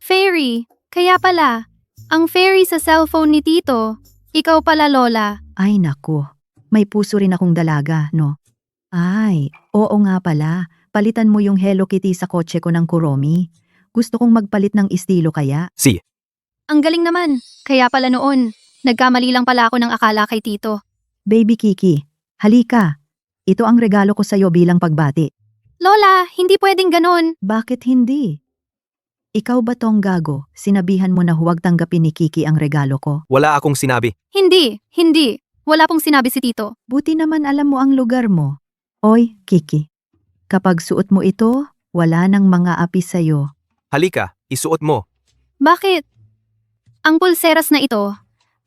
Fairy, kaya pala. Ang fairy sa cellphone ni Tito. Ikaw pala, Lola. Ay naku, may puso rin akong dalaga, no? Ay, oo nga pala. Palitan mo yung Hello Kitty sa kotse ko ng Kuromi. Gusto kong magpalit ng estilo kaya. Si. Ang galing naman. Kaya pala noon, nagkamali lang pala ako ng akala kay Tito. Baby Kiki, halika. Ito ang regalo ko sa'yo bilang pagbati. Lola, hindi pwedeng ganon. Bakit hindi? Ikaw ba tong gago? Sinabihan mo na huwag tanggapin ni Kiki ang regalo ko. Wala akong sinabi. Hindi. Wala pong sinabi si Tito. Buti naman alam mo ang lugar mo. Oy, Kiki. Kapag suot mo ito, wala nang mga api sa'yo. Halika, isuot mo. Bakit? Ang pulseras na ito,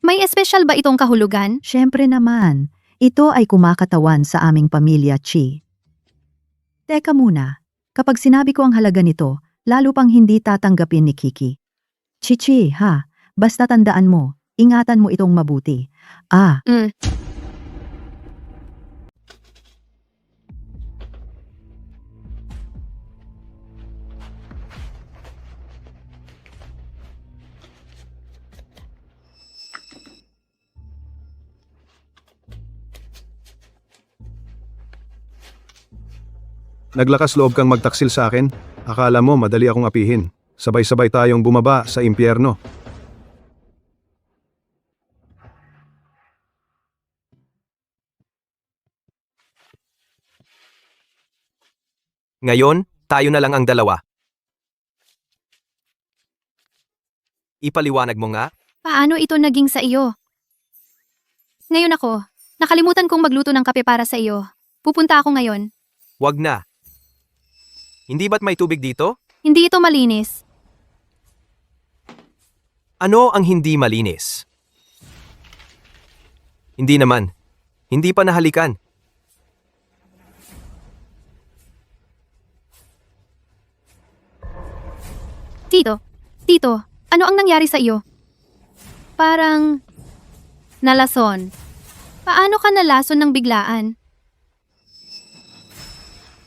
may espesyal ba itong kahulugan? Siyempre naman, ito ay kumakatawan sa aming pamilya, Chi. Teka muna, kapag sinabi ko ang halaga nito, lalo pang hindi tatanggapin ni Kiki. Chichi, ha? Basta tandaan mo, ingatan mo itong mabuti. Naglakas loob kang magtaksil sa akin? Akala mo madali akong apihin. Sabay-sabay tayong bumaba sa impyerno. Ngayon, tayo na lang ang dalawa. Ipaliwanag mo nga. Paano ito naging sa iyo? Ngayon ako, nakalimutan kong magluto ng kape para sa iyo. Pupunta ako ngayon. Wag na. Hindi ba't may tubig dito? Hindi ito malinis. Ano ang hindi malinis? Hindi naman. Hindi pa nahalikan. Tito, ano ang nangyari sa iyo? Parang nalason. Paano ka nalason ng biglaan?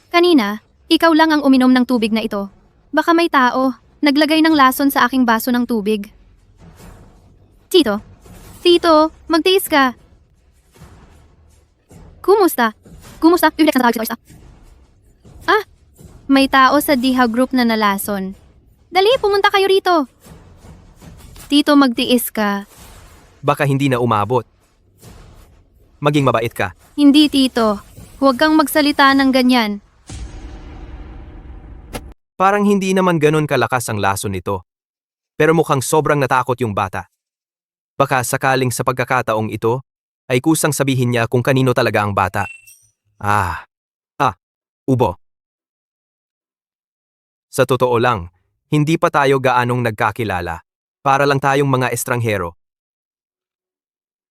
Kanina, ikaw lang ang uminom ng tubig na ito. Baka may tao, naglagay ng lason sa aking baso ng tubig. Tito, magtiis ka. Kumusta? May tao sa Diha Group na nalason. Dali, pumunta kayo rito. Tito, magtiis ka. Baka hindi na umabot. Maging mabait ka. Hindi, Tito. Huwag kang magsalita ng ganyan. Parang hindi naman ganun kalakas ang lason nito. Pero mukhang sobrang natakot yung bata. Baka sakaling sa pagkakataong ito, ay kusang sabihin niya kung kanino talaga ang bata. Ubo. Sa totoo lang, hindi pa tayo gaanong nagkakilala. Para lang tayong mga estranghero.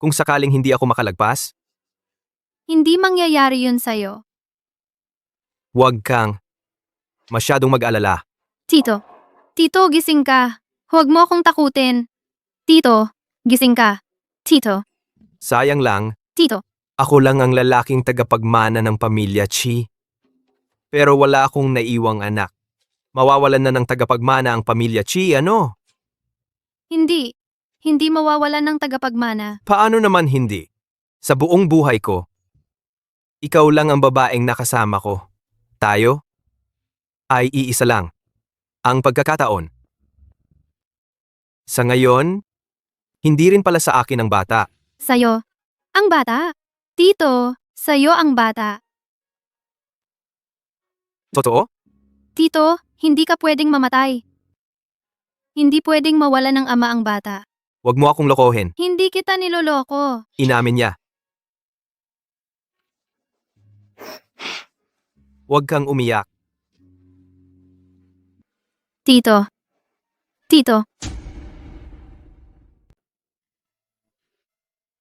Kung sakaling hindi ako makalagpas, Hindi mangyayari yun sa'yo. huwag kang masyadong mag-alala. Tito, gising ka. Huwag mo akong takutin. Tito, gising ka. Tito, Sayang lang, Tito. ako lang ang lalaking tagapagmana ng pamilya Chi. Pero wala akong naiwang anak. Mawawalan na ng tagapagmana ang pamilya Chi, ano? Hindi mawawalan ng tagapagmana. Paano naman hindi? Sa buong buhay ko, ikaw lang ang babaeng nakasama ko. Tayo ay iisa lang. Ang pagkakataon. Sa ngayon, hindi rin pala sa akin ang bata. Sa'yo, ang bata. Tito, sa'yo ang bata. Totoo? Tito, hindi ka pwedeng mamatay. Hindi pwedeng mawala ng ama ang bata. Huwag mo akong lokohin. Hindi kita niloloko. Inamin niya. Huwag kang umiyak. Tito.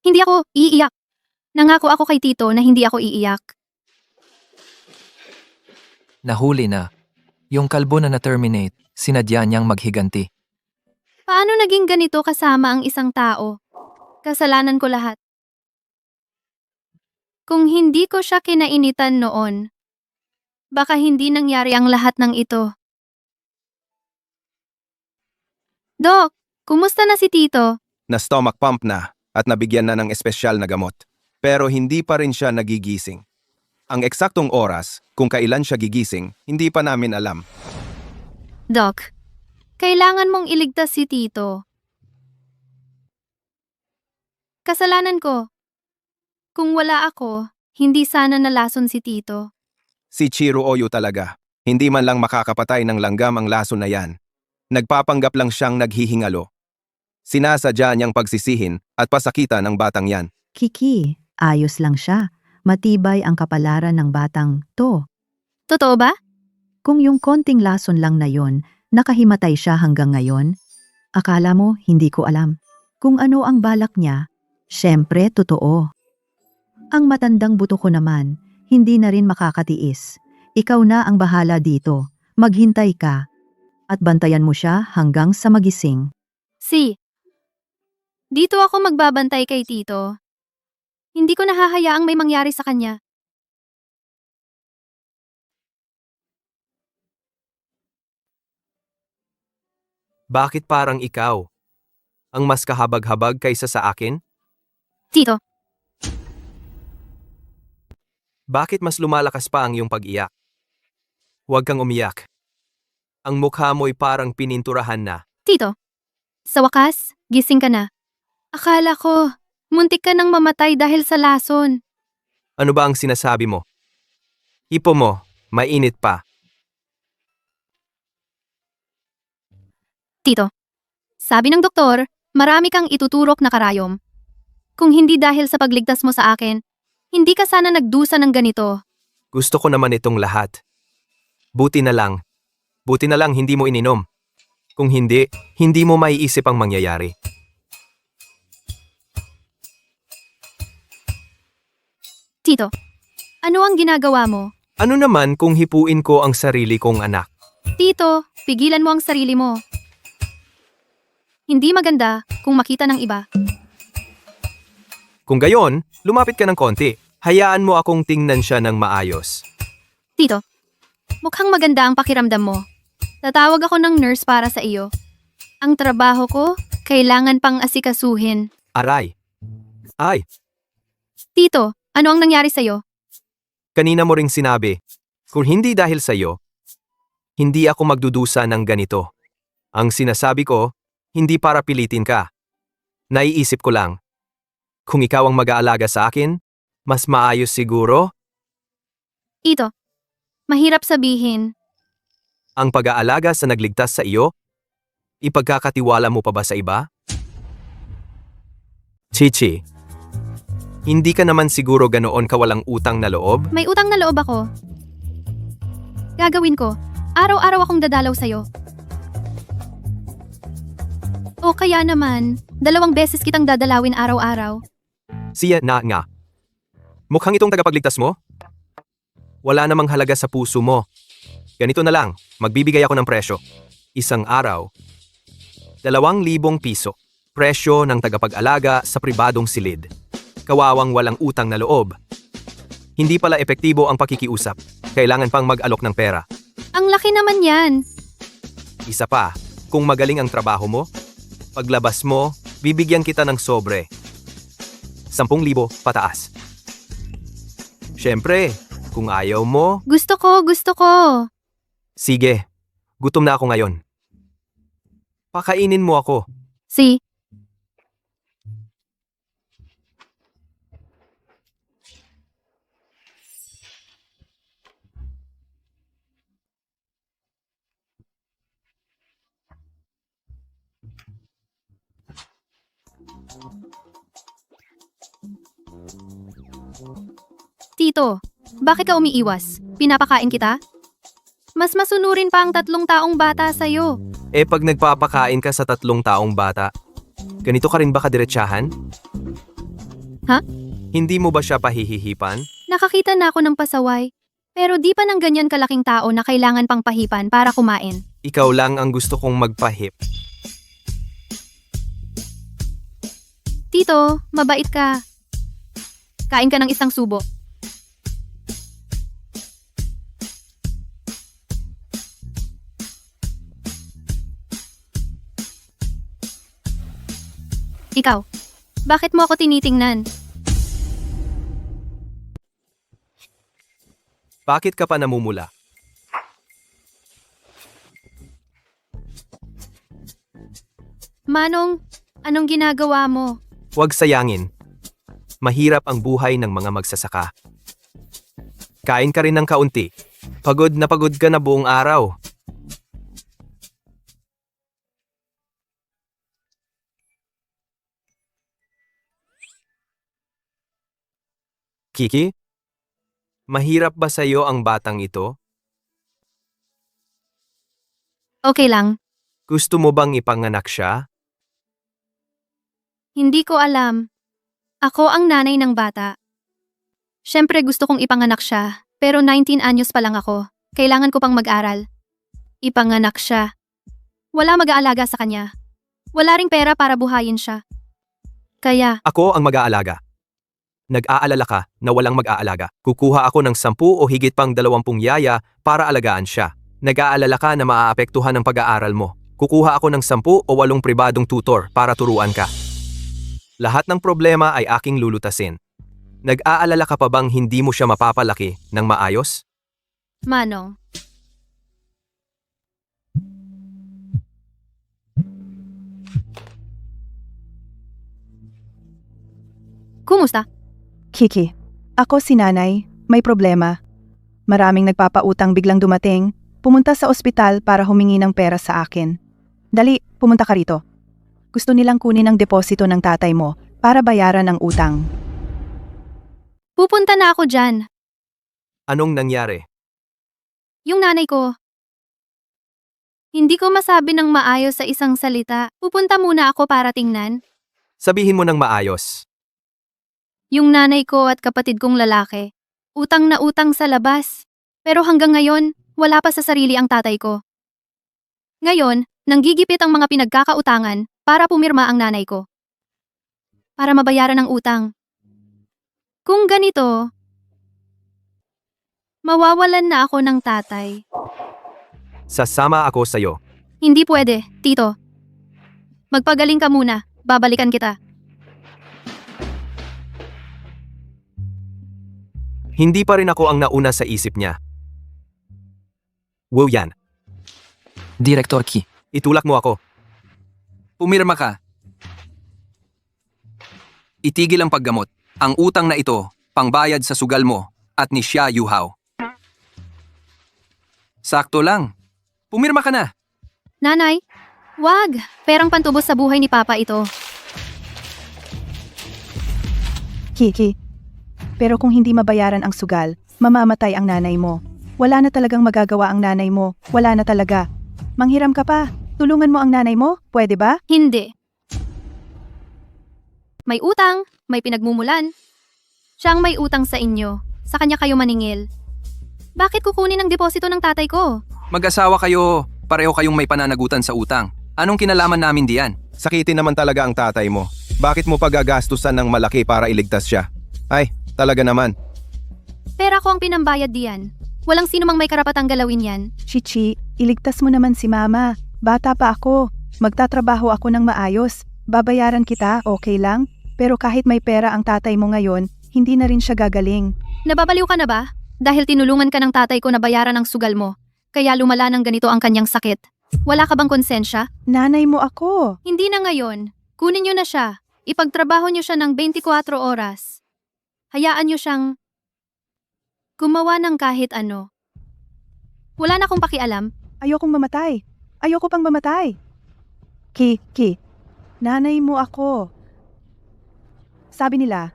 Hindi ako iiyak. Nangako ako kay Tito na hindi ako iiyak. Nahuli na. Yung kalbo na na-terminate, sinadya niyang maghiganti. Paano naging ganito kasama ang isang tao? Kasalanan ko lahat. Kung hindi ko siya kinainitan noon, baka hindi nangyari ang lahat ng ito. Dok, kumusta na si Tito? Na stomach pump na at nabigyan na ng espesyal na gamot. Pero hindi pa rin siya nagigising. Ang eksaktong oras, kung kailan siya gigising, hindi pa namin alam. Doc, kailangan mong iligtas si Tito. Kasalanan ko. Kung wala ako, hindi sana nalason si Tito. Si Chiro Oyu talaga. Hindi man lang makakapatay ng langgam ang laso na yan. Nagpapanggap lang siyang naghihingalo. Sinasadya niyang pagsisihin at pasakitan ng batang yan. Kiki, ayos lang siya. Matibay ang kapalaran ng batang to. Totoo ba? Kung yung konting lason lang na yon, nakahimatay siya hanggang ngayon, akala mo hindi ko alam. Kung ano ang balak niya, syempre totoo. Ang matandang buto ko naman, hindi na rin makakatiis. Ikaw na ang bahala dito. Maghintay ka. At bantayan mo siya hanggang sa magising. Si, dito ako magbabantay kay Tito. Hindi ko nahahayaang may mangyari sa kanya. Bakit parang ikaw? Ang mas kahabag-habag kaysa sa akin? Tito, Bakit mas lumalakas pa ang iyong pag-iyak? Huwag kang umiyak. Ang mukha mo'y parang pininturahan na. Tito. Sa wakas, gising ka na. Akala ko, muntik ka nang mamatay dahil sa lason. Ano ba ang sinasabi mo? Hipo mo, mainit pa. Tito, sabi ng doktor, marami kang ituturok na karayom. Kung hindi dahil sa pagligtas mo sa akin, hindi ka sana nagdusa ng ganito. Gusto ko naman itong lahat. Buti na lang hindi mo ininom. Kung hindi mo maiisip ang mangyayari. Tito, ano ang ginagawa mo? Ano naman kung hipuin ko ang sarili kong anak? Tito, pigilan mo ang sarili mo. Hindi maganda kung makita ng iba. Kung gayon, lumapit ka ng konti. Hayaan mo akong tingnan siya ng maayos. Tito, mukhang maganda ang pakiramdam mo. Tatawag ako ng nurse para sa iyo. Ang trabaho ko, kailangan pang asikasuhin. Aray. Ay, Tito, ano ang nangyari sa'yo? kanina mo ring sinabi, kung hindi dahil sa'yo, hindi ako magdudusa ng ganito. Ang sinasabi ko, hindi para pilitin ka. Naiisip ko lang. Kung ikaw ang mag-aalaga sa akin, mas maayos siguro Tito, mahirap sabihin. ang pag-aalaga sa nagligtas sa iyo. Ipagkakatiwala mo pa ba sa iba? Chichi, hindi ka naman siguro ganoon kawalang utang na loob? May utang na loob ako. Gagawin ko. Araw-araw akong dadalaw sa'yo. O kaya naman, 2 beses kitang dadalawin araw-araw. Siya na nga. Mukhang itong tagapagligtas mo? Wala namang halaga sa puso mo. Ganito na lang, magbibigay ako ng presyo. Isang araw, 2,000 piso. Presyo ng tagapag-alaga sa pribadong silid. Kawawang walang utang na loob. Hindi pala epektibo ang pakikiusap. Kailangan pang mag-alok ng pera. Ang laki naman yan. Isa pa, kung magaling ang trabaho mo, paglabas mo, bibigyan kita ng sobre. 10,000 pataas. Siyempre, kung ayaw mo, Gusto ko. sige, gutom na ako ngayon. Pakainin mo ako. Si, Tito, bakit ka umiiwas? Pinapakain kita? Mas masunurin pa ang 3 taong bata sa'yo. Pag nagpapakain ka sa 3 taong bata, ganito ka rin ba kadiretsahan? Ha? Hindi mo ba siya pahihihipan? Nakakita na ako ng pasaway. Pero di pa ng ganyan kalaking tao na kailangan pang pahipan para kumain. Ikaw lang ang gusto kong magpahip. Tito, mabait ka. Kain ka ng isang subo. Ikaw, bakit mo ako tinitingnan? Bakit ka pa namumula? Manong, anong ginagawa mo? Huwag sayangin. Mahirap ang buhay ng mga magsasaka. Kain ka rin ng kaunti. Pagod ka na buong araw. Kiki? Mahirap ba sa'yo ang batang ito? Okay lang. Gusto mo bang ipanganak siya? Hindi ko alam. Ako ang nanay ng bata. Siyempre gusto kong ipanganak siya. Pero 19 anyos pa lang ako. Kailangan ko pang mag-aral. Ipanganak siya. Wala mag-aalaga sa kanya. Wala ring pera para buhayin siya. Kaya, Ako ang mag-aalaga. Nag-aalala ka na walang mag-aalaga. Kukuha ako ng 10 o higit pang 20 yaya para alagaan siya. Nag-aalala ka na maaapektuhan ng pag-aaral mo. Kukuha ako ng 10 o 8 pribadong tutor para turuan ka. Lahat ng problema ay aking lulutasin. Nag-aalala ka pa bang hindi mo siya mapapalaki ng maayos? Manong, kumusta? Kiki, ako si nanay, may problema. Maraming nagpapautang biglang dumating, pumunta sa ospital para humingi ng pera sa akin. Dali, pumunta ka rito. Gusto nilang kunin ang deposito ng tatay mo para bayaran ang utang. Pupunta na ako dyan. Anong nangyari? Yung nanay ko. Hindi ko masabi ng maayos sa isang salita. Pupunta muna ako para tingnan. Sabihin mo ng maayos. Yung nanay ko at kapatid kong lalaki. Utang na utang sa labas. Pero hanggang ngayon, wala pa sa sarili ang tatay ko. Ngayon, nanggigipit ang mga pinagkakautangan para pumirma ang nanay ko. Para mabayaran ang utang. Kung ganito, mawawalan na ako ng tatay. Sasama ako sa'yo. Hindi pwede, Tito. Magpagaling ka muna, babalikan kita. Hindi pa rin ako ang nauna sa isip niya. Wow yan. Director Ki, Itulak mo ako. Pumirma ka. Itigil ang paggamot. Ang utang na ito, pangbayad sa sugal mo at ni Xia Yuhao. Sakto lang. Pumirma ka na. Nanay, wag. Perang pantubos sa buhay ni Papa ito. Kiki, pero kung hindi mabayaran ang sugal, mamamatay ang nanay mo. Wala na talagang magagawa ang nanay mo. Wala na talaga. Manghiram ka pa. Tulungan mo ang nanay mo, pwede ba? Hindi. May utang, may pinagmumulan. Siyang may utang sa inyo. Sa kanya kayo maningil. Bakit kukunin ang deposito ng tatay ko? Mag-asawa kayo, pareho kayong may pananagutan sa utang. Anong kinalaman namin diyan? Sakitin naman talaga ang tatay mo. Bakit mo pagagastusan ng malaki para iligtas siya? Ay, talaga naman. Pera ko ang pinambayad diyan. Walang sino mang may karapatang galawin yan. Chichi, iligtas mo naman si mama. Bata pa ako. Magtatrabaho ako ng maayos. Babayaran kita, okay lang? Pero kahit may pera ang tatay mo ngayon, hindi na rin siya gagaling. Nababaliw ka na ba? Dahil tinulungan ka ng tatay ko na bayaran ang sugal mo. Kaya lumala ng ganito ang kanyang sakit. Wala ka bang konsensya? Nanay mo ako. Hindi na ngayon. Kunin niyo na siya. Ipagtrabaho niyo siya ng 24 oras. Hayaan niyo siyang gumawa ng kahit ano. Wala na akong pakialam. Ayokong mamatay. Ayoko pang mamatay. Ki, nanay mo ako. Sabi nila,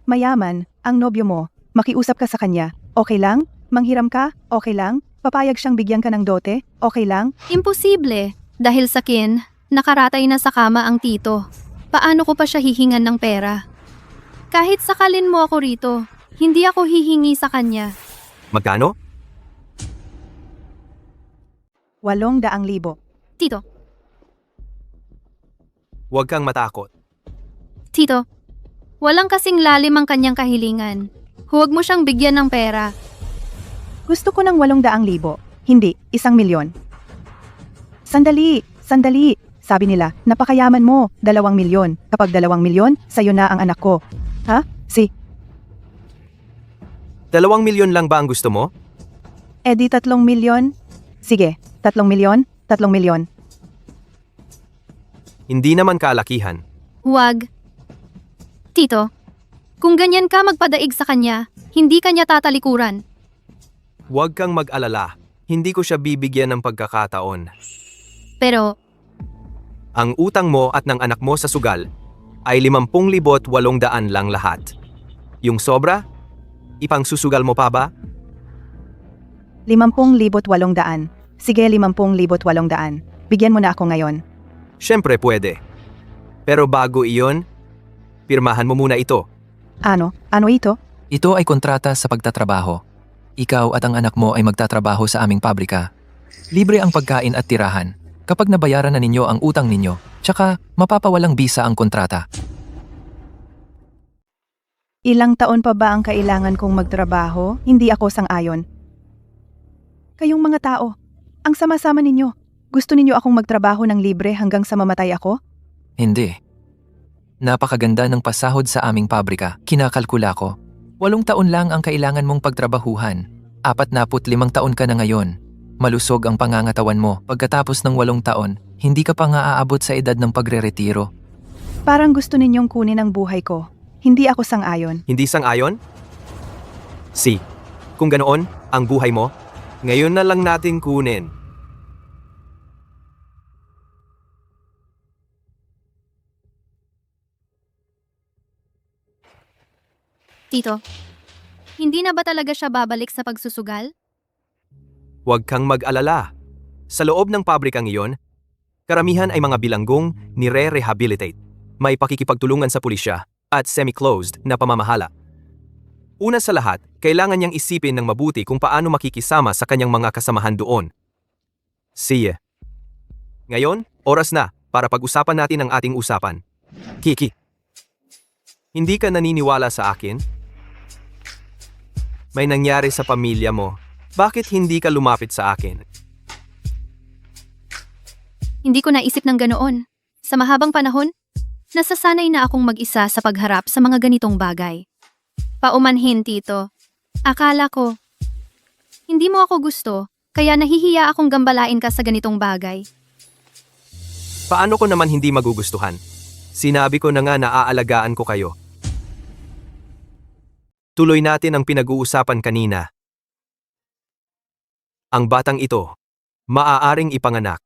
mayaman, ang nobyo mo. Makiusap ka sa kanya. Okay lang? Manghiram ka? Okay lang? Papayag siyang bigyan ka ng dote? Okay lang? Imposible. Dahil sa kin, nakaratay na sa kama ang tito. Paano ko pa siya hihingan ng pera? Kahit sakalin mo ako rito, hindi ako hihingi sa kanya. Magkano? 800,000. Tito, Huwag kang matakot. Tito, walang kasing lalim ang kanyang kahilingan. Huwag mo siyang bigyan ng pera. Gusto ko ng 800,000. Hindi, 1,000,000. Sandali. Sabi nila, napakayaman mo, 2,000,000. Kapag 2,000,000, sayo na ang anak ko. Ha? 2 milyon lang ba ang gusto mo? Di 3,000,000? Sige, 3,000,000, 3,000,000. Hindi naman kalakihan. Huwag. Tito, kung ganyan ka magpadaig sa kanya, hindi kanya tatalikuran. Huwag kang mag-alala. Hindi ko siya bibigyan ng pagkakataon. Pero, Ang utang mo at ng anak mo sa sugal ay 50,800 lang lahat. Yung sobra, ipangsusugal mo pa ba? 50,800. Sige, 50,800. Bigyan mo na ako ngayon. Siyempre pwede. Pero bago iyon, pirmahan mo muna ito. Ano? Ano ito? ito ay kontrata sa pagtatrabaho. Ikaw at ang anak mo ay magtatrabaho sa aming pabrika. Libre ang pagkain at tirahan kapag nabayaran na ninyo ang utang ninyo, tsaka mapapawalang bisa ang kontrata. Ilang taon pa ba ang kailangan kong magtrabaho? Hindi ako sang-ayon. Kayong mga tao, ang sama-sama ninyo. Gusto ninyo akong magtrabaho ng libre hanggang sa mamatay ako? Hindi. Napakaganda ng pasahod sa aming pabrika. Kinakalkula ko. 8 taon lang ang kailangan mong pagtrabahuhan. 45 taon ka na ngayon. Malusog ang pangangatawan mo. Pagkatapos ng 8 taon, hindi ka pa nga aabot sa edad ng pagre-retiro. Parang gusto ninyong kunin ang buhay ko. Hindi ako sang-ayon. Hindi sang-ayon? Si, kung ganoon, ang buhay mo, ngayon na lang natin kunin. Tito, hindi na ba talaga siya babalik sa pagsusugal? Huwag kang mag-alala. Sa loob ng pabrikang iyon, karamihan ay mga bilanggong nire-rehabilitate. May pakikipagtulungan sa pulisya at semi-closed na pamamahala. Una sa lahat, kailangan niyang isipin ng mabuti kung paano makikisama sa kanyang mga kasamahan doon. Siye. Ngayon, oras na para pag-usapan natin ang ating usapan. Kiki, hindi ka naniniwala sa akin? May nangyari sa pamilya mo. Bakit hindi ka lumapit sa akin? Hindi ko naisip ng ganoon. Sa mahabang panahon, nasasanay na akong mag-isa sa pagharap sa mga ganitong bagay. Paumanhin, Tito. Akala ko, hindi mo ako gusto, kaya nahihiya akong gambalain ka sa ganitong bagay. Paano ko naman hindi magugustuhan? Sinabi ko na nga na aalagaan ko kayo. Tuloy natin ang pinag-uusapan kanina. Ang batang ito, maaaring ipanganak.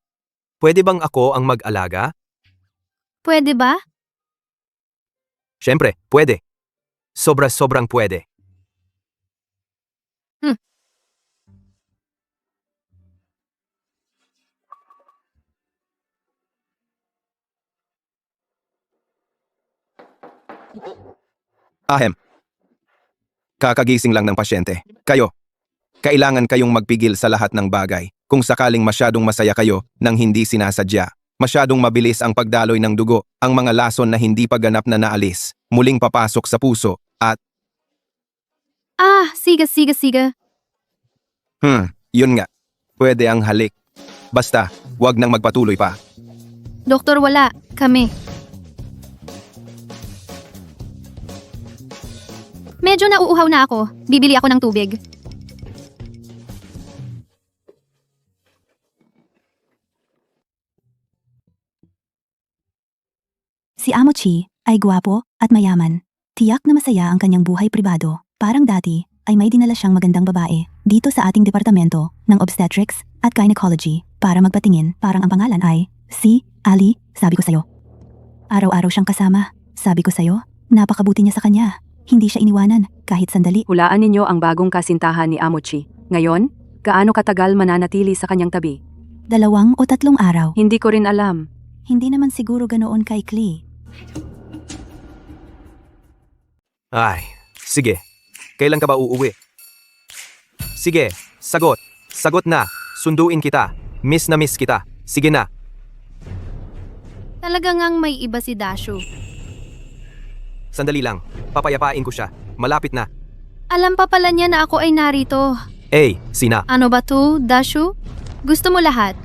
Pwede bang ako ang mag-alaga? Pwede ba? Siyempre, pwede. Sobra-sobrang pwede. Ahem. Kakagising lang ng pasyente. Kayo, kailangan kayong magpigil sa lahat ng bagay. Kung sakaling masyadong masaya kayo nang hindi sinasadya, masyadong mabilis ang pagdaloy ng dugo, ang mga lason na hindi pa ganap na naalis, muling papasok sa puso, at Siga. yun nga. Pwede ang halik. Basta, wag nang magpatuloy pa. Doktor, wala. Kami. Medyo nauuhaw na ako. Bibili ako ng tubig. Si Amo Chi ay gwapo at mayaman. Tiyak na masaya ang kanyang buhay pribado. Parang dati ay may dinala siyang magandang babae dito sa ating departamento ng obstetrics at gynecology para magpatingin. Parang ang pangalan ay si Ali, sabi ko sa'yo. Araw-araw siyang kasama. Sabi ko sa'yo, napakabuti niya sa kanya. Hindi siya iniwanan kahit sandali. Hulaan ninyo ang bagong kasintahan ni Amo Chi. Ngayon, gaano katagal mananatili sa kanyang tabi? 2 o 3 araw. Hindi ko rin alam. Hindi naman siguro ganoon kaikli. Ay, sige. Kailan ka ba uuwi? Sige, sagot. Sagot na. Sunduin kita. Miss na miss kita. Sige na. Talaga ngang may iba si Dashu. Sandali lang. Papayapain ko siya. Malapit na. Alam pa pala niya na ako ay narito. Sina. Ano ba to, Dashu? Gusto mo lahat?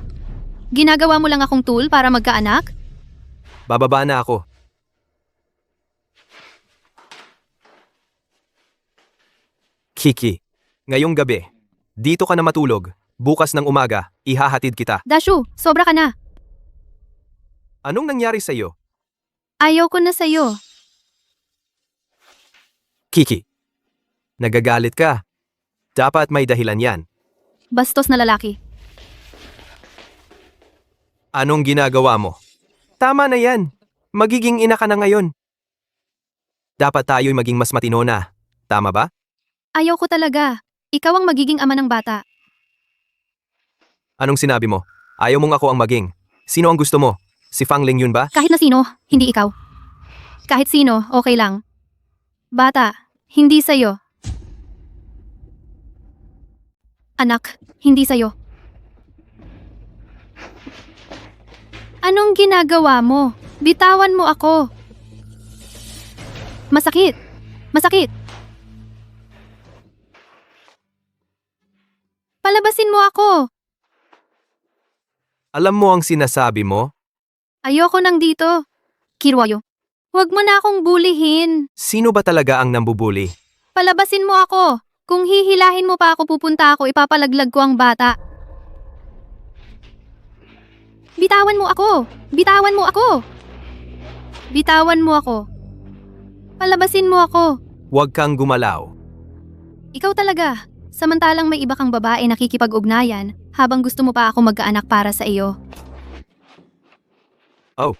Ginagawa mo lang akong tool para magkaanak? Bababa na ako. Kiki, ngayong gabi, dito ka na matulog. Bukas ng umaga, ihahatid kita. Dashu, sobra ka na. Anong nangyari sa'yo? Ayaw ko na sa'yo. Kiki, nagagalit ka. Dapat may dahilan yan. Bastos na lalaki. Anong ginagawa mo? Tama na yan. Magiging ina ka na ngayon. Dapat tayo'y maging mas matino na. Tama ba? Ayaw ko talaga. Ikaw ang magiging ama ng bata. Anong sinabi mo? Ayaw mong ako ang maging. Sino ang gusto mo? Si Fang Ling yun ba? Kahit na sino, hindi ikaw. Kahit sino, okay lang. Bata, hindi sa'yo. Anak, hindi sa'yo. Anong ginagawa mo? Bitawan mo ako. Masakit. Masakit. Palabasin mo ako. Alam mo ang sinasabi mo? Ayoko nang dito. Kirwayo, huwag mo na akong bulihin. Sino ba talaga ang nambubuli? Palabasin mo ako. Kung hihilahin mo pa ako pupunta ako, ipapalaglag ko ang bata. Bitawan mo ako. Bitawan mo ako. Bitawan mo ako. Palabasin mo ako. Huwag kang gumalaw. Ikaw talaga. Samantalang may iba kang babae nakikipag-ugnayan habang gusto mo pa ako magkaanak para sa iyo. Oh.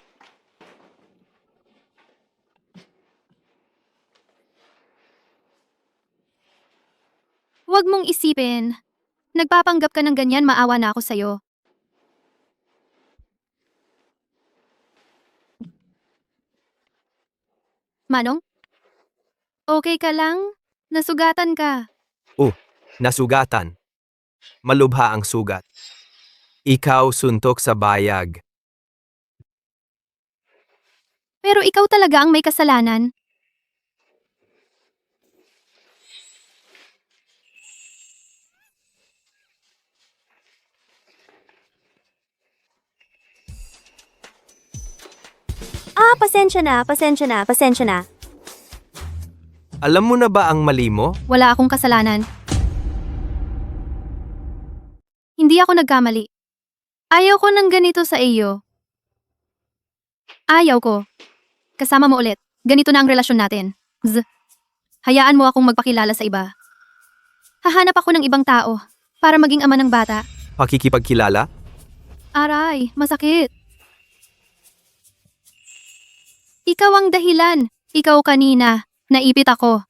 Huwag mong isipin. Nagpapanggap ka ng ganyan, maawa na ako sa'yo. Manong? Okay ka lang? Nasugatan ka. Nasugatan. Malubha ang sugat. Ikaw suntok sa bayag. Pero ikaw talaga ang may kasalanan. Pasensya na, pasensya na, pasensya na. Alam mo na ba ang mali mo? Wala akong kasalanan. Hindi ako nagkamali. Ayaw ko ng ganito sa iyo. Ayaw ko. Kasama mo ulit. Ganito na ang relasyon natin. Hayaan mo akong magpakilala sa iba. Hahanap ako ng ibang tao para maging ama ng bata. Pakikipagkilala? Aray, masakit. Ikaw ang dahilan. Ikaw kanina. Naipit ako.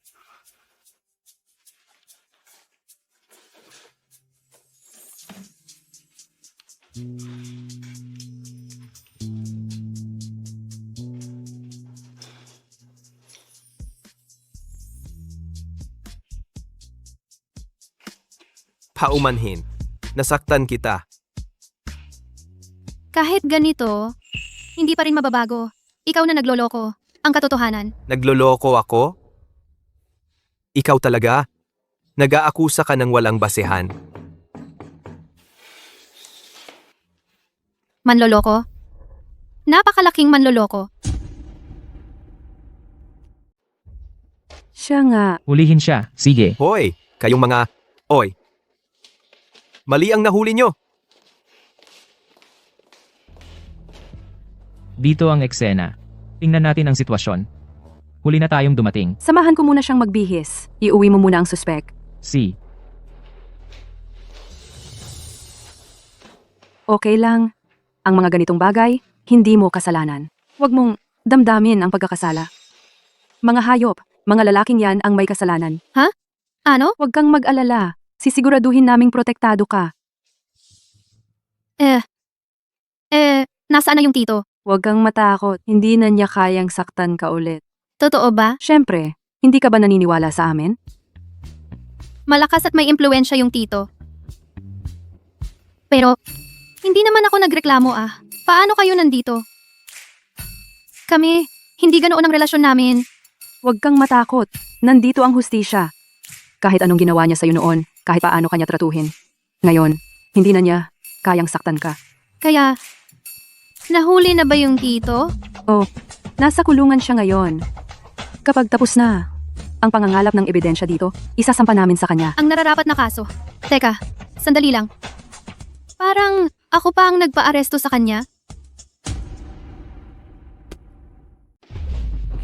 Paumanhin. Nasaktan kita. Kahit ganito, hindi pa rin mababago. Ikaw na nagloloko. Ang katotohanan. Nagloloko ako? Ikaw talaga? Nag-aakusa ka ng walang basehan. Manloloko? Napakalaking manloloko. Siya nga. Hulihin siya. Sige. Hoy, kayong mga... Oy. Mali ang nahuli nyo. Dito ang eksena. Tingnan natin ang sitwasyon. Huli na tayong dumating. Samahan ko muna siyang magbihis. Iuwi mo muna ang suspek. Si. Okay lang. Ang mga ganitong bagay, hindi mo kasalanan. Huwag mong damdamin ang pagkakasala. Mga hayop, mga lalaking yan ang may kasalanan. Ano? Huwag kang mag-alala. Sisiguraduhin naming protektado ka. Nasaan na yung tito? Huwag kang matakot. Hindi na niya kayang saktan ka ulit. Totoo ba? Siyempre, hindi ka ba naniniwala sa amin? Malakas at may impluensya yung tito. Pero, hindi naman ako nagreklamo ah. Paano kayo nandito? Kami, hindi ganoon ang relasyon namin. Huwag kang matakot. Nandito ang hustisya. Kahit anong ginawa niya sa'yo noon, kahit paano kanya tratuhin. Ngayon, hindi na niya kayang saktan ka. Kaya, nahuli na ba yung tito? Nasa kulungan siya ngayon. Kapag tapos na ang pangangalap ng ebidensya dito, isasampa namin sa kanya. Ang nararapat na kaso. Teka, sandali lang. Parang ako pa ang nagpa-aresto sa kanya.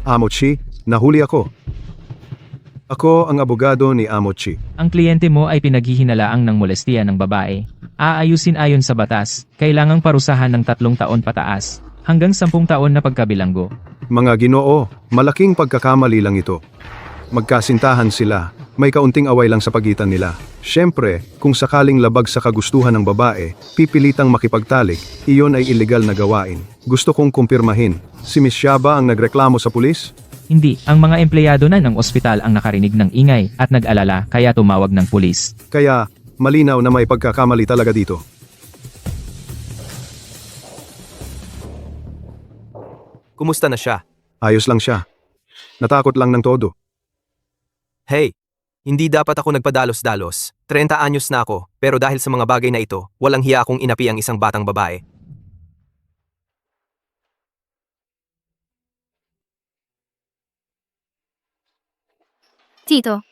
Amochi, nahuli ako. Ako ang abogado ni Amochi. Ang kliyente mo ay pinaghihinalaang ng molestiya ng babae. Aayusin ayon sa batas, kailangang parusahan ng 3 taon pataas, hanggang 10 taon na pagkabilanggo. Mga Ginoo, malaking pagkakamali lang ito. Magkasintahan sila, may kaunting away lang sa pagitan nila. Siyempre, kung sakaling labag sa kagustuhan ng babae, pipilitang makipagtalik, iyon ay ilegal na gawain. Gusto kong kumpirmahin, si Miss Shaba ang nagreklamo sa pulis? Hindi, ang mga empleyado na ng ospital ang nakarinig ng ingay at nag-alala kaya tumawag ng pulis. Kaya, Malinaw na may pagkakamali talaga dito. Kumusta na siya? Ayos lang siya. Natakot lang ng todo. Hey, hindi dapat ako nagpadalos-dalos. 30 anyos na ako, pero dahil sa mga bagay na ito, walang hiya akong inapi ang isang batang babae. Tito,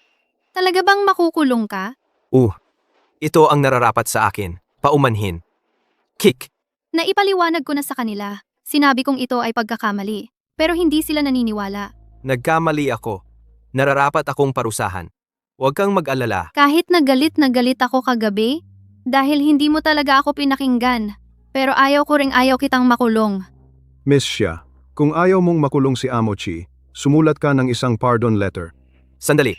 talaga bang makukulong ka? Ito ang nararapat sa akin. Paumanhin. Kick! Naipaliwanag ko na sa kanila. Sinabi kong ito ay pagkakamali. Pero hindi sila naniniwala. Nagkamali ako. Nararapat akong parusahan. Huwag kang mag-alala. Kahit na galit ako kagabi, dahil hindi mo talaga ako pinakinggan. Pero ayaw ko ring ayaw kitang makulong. Miss Xia, kung ayaw mong makulong si Amo Chi, sumulat ka ng isang pardon letter. Sandali.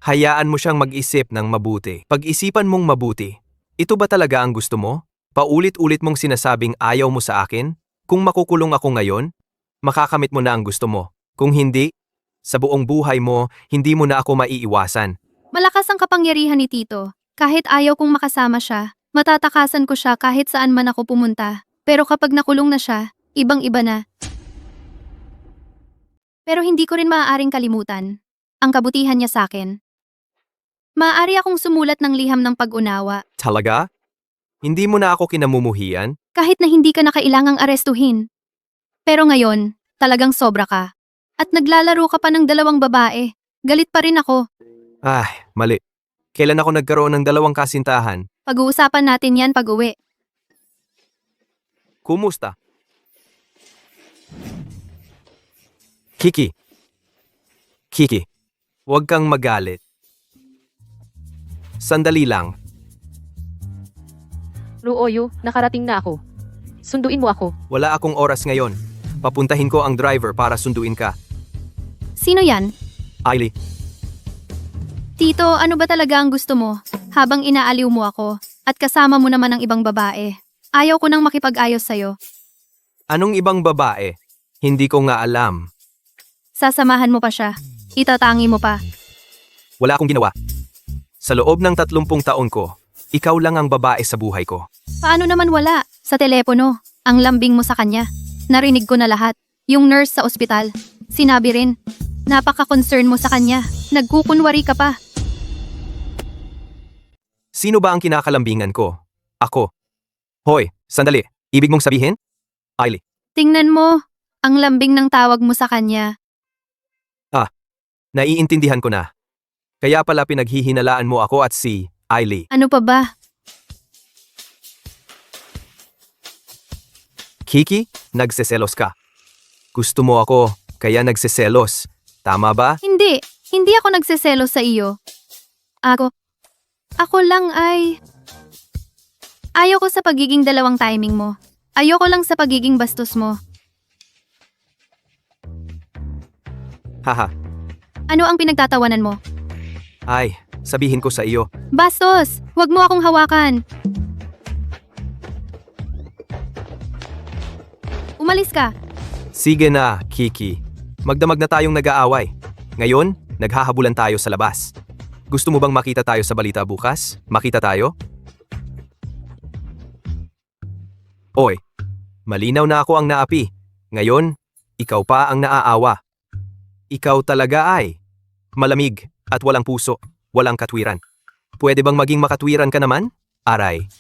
Hayaan mo siyang mag-isip ng mabuti. Pag-isipan mong mabuti. Ito ba talaga ang gusto mo? Paulit-ulit mong sinasabing ayaw mo sa akin? Kung makukulong ako ngayon, makakamit mo na ang gusto mo. Kung hindi, sa buong buhay mo, hindi mo na ako maiiwasan. Malakas ang kapangyarihan ni Tito. Kahit ayaw kong makasama siya, matatakasan ko siya kahit saan man ako pumunta. Pero kapag nakulong na siya, ibang-iba na. Pero hindi ko rin maaaring kalimutan ang kabutihan niya sa akin. Maaari akong sumulat ng liham ng pag-unawa. Talaga? Hindi mo na ako kinamumuhian? Kahit na hindi ka na kailangang arestuhin. Pero ngayon, talagang sobra ka. At naglalaro ka pa ng 2 babae. Galit pa rin ako. Mali. Kailan ako nagkaroon ng 2 kasintahan? Pag-uusapan natin yan pag-uwi. Kumusta? Kiki. Huwag kang magalit. Sandali lang. Ruoyo, nakarating na ako. Sunduin mo ako. Wala akong oras ngayon. Papuntahin ko ang driver para sunduin ka. Sino yan? Ailey, Tito, ano ba talaga ang gusto mo? Habang inaaliw mo ako, at kasama mo naman ang ibang babae. Ayaw ko nang makipag-ayos sa'yo. anong ibang babae? Hindi ko nga alam. Sasamahan mo pa siya. Itatangi mo pa. Wala akong ginawa. Sa loob ng 30 taon ko, ikaw lang ang babae sa buhay ko. Paano naman wala? Sa telepono, ang lambing mo sa kanya. Narinig ko na lahat. Yung nurse sa ospital. Sinabi rin. Napaka-concern mo sa kanya. Nagkukunwari ka pa. Sino ba ang kinakalambingan ko? Ako. Hoy, sandali. Ibig mong sabihin? Ailey. Tingnan mo. Ang lambing ng tawag mo sa kanya. Naiintindihan ko na. Kaya pala pinaghihinalaan mo ako at si Ailey. Ano pa ba? Kiki, nagseselos ka. Gusto mo ako, kaya nagseselos. Tama ba? Hindi. Hindi ako nagseselos sa iyo. Ako lang ay... Ayoko sa pagiging 2 timing mo. Ayoko lang sa pagiging bastos mo. Haha. Ano ang pinagtatawanan mo? Ay, sabihin ko sa iyo. Bastos! Huwag mo akong hawakan! Umalis ka! Sige na, Kiki. Magdamag na tayong nag-aaway. Ngayon, naghahabulan tayo sa labas. Gusto mo bang makita tayo sa balita bukas? Makita tayo? Oy, malinaw na ako ang naapi. Ngayon, ikaw pa ang naaawa. Ikaw talaga ay malamig at walang puso, walang katwiran. Pwede bang maging makatwiran ka naman? Aray.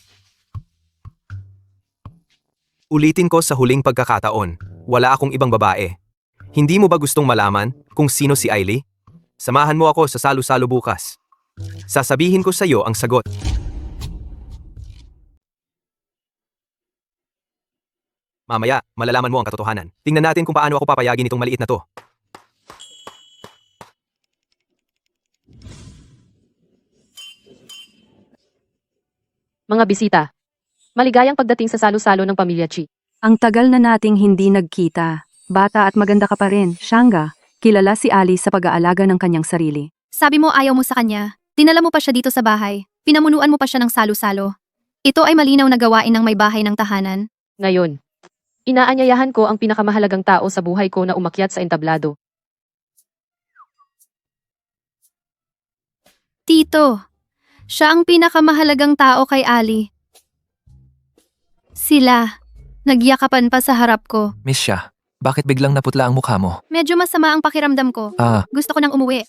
Ulitin ko sa huling pagkakataon, wala akong ibang babae. Hindi mo ba gustong malaman kung sino si Ailey? Samahan mo ako sa salo-salo bukas. Sasabihin ko sa iyo ang sagot. Mamaya, malalaman mo ang katotohanan. Tingnan natin kung paano ako papayagin itong maliit na to. Mga bisita. Maligayang pagdating sa salo-salo ng pamilya Chi. Ang tagal na nating hindi nagkita. Bata at maganda ka pa rin, Shanga. Kilala si Ali sa pag-aalaga ng kanyang sarili. Sabi mo ayaw mo sa kanya. Dinala mo pa siya dito sa bahay. Pinamunuan mo pa siya ng salo-salo. Ito ay malinaw na gawain ng may bahay ng tahanan. Ngayon, inaanyayahan ko ang pinakamahalagang tao sa buhay ko na umakyat sa entablado. Tito, Siya ang pinakamahalagang tao kay Ali. Sila. Nagyakapan pa sa harap ko. Miss Xia, bakit biglang naputla ang mukha mo? Medyo masama ang pakiramdam ko. Gusto ko nang umuwi.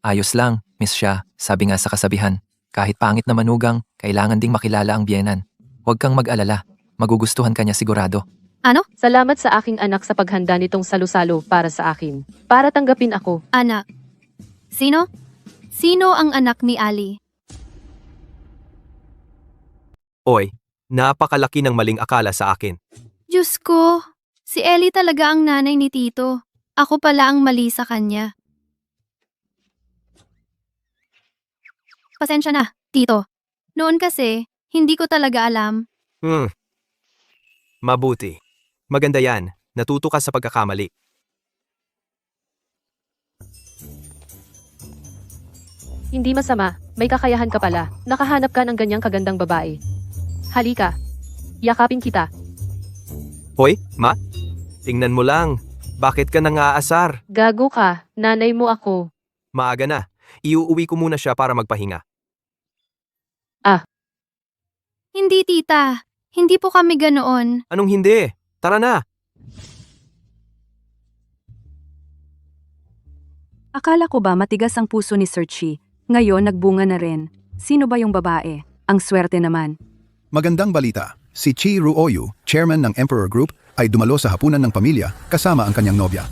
Ayos lang, Miss Xia. Sabi nga sa kasabihan, kahit pangit na manugang, kailangan ding makilala ang biyenan. Huwag kang mag-alala. Magugustuhan ka niya sigurado. Ano? Salamat sa aking anak sa paghanda nitong salu-salo para sa akin. Para tanggapin ako. Anak. Sino? Sino ang anak ni Ali? Oy, napakalaki ng maling akala sa akin. Diyos ko, si Ellie talaga ang nanay ni Tito. Ako pala ang mali sa kanya. Pasensya na, Tito. Noon kasi, hindi ko talaga alam. Mabuti. Maganda yan. Natuto ka sa pagkakamali. Hindi masama, may kakayahan ka pala. Nakahanap ka ng ganyang kagandang babae. Halika. Yakapin kita. Hoy, ma? Tingnan mo lang. Bakit ka nang aasar? Gago ka, nanay mo ako. Maaga na. Iuuwi ko muna siya para magpahinga. Hindi, tita. Hindi po kami ganoon. Anong hindi? Tara na. Akala ko ba matigas ang puso ni Sir Chi? Ngayon nagbunga na rin. Sino ba yung babae? Ang swerte naman. Magandang balita. Si Chi Ruoyu, chairman ng Emperor Group, ay dumalo sa hapunan ng pamilya kasama ang kanyang nobya.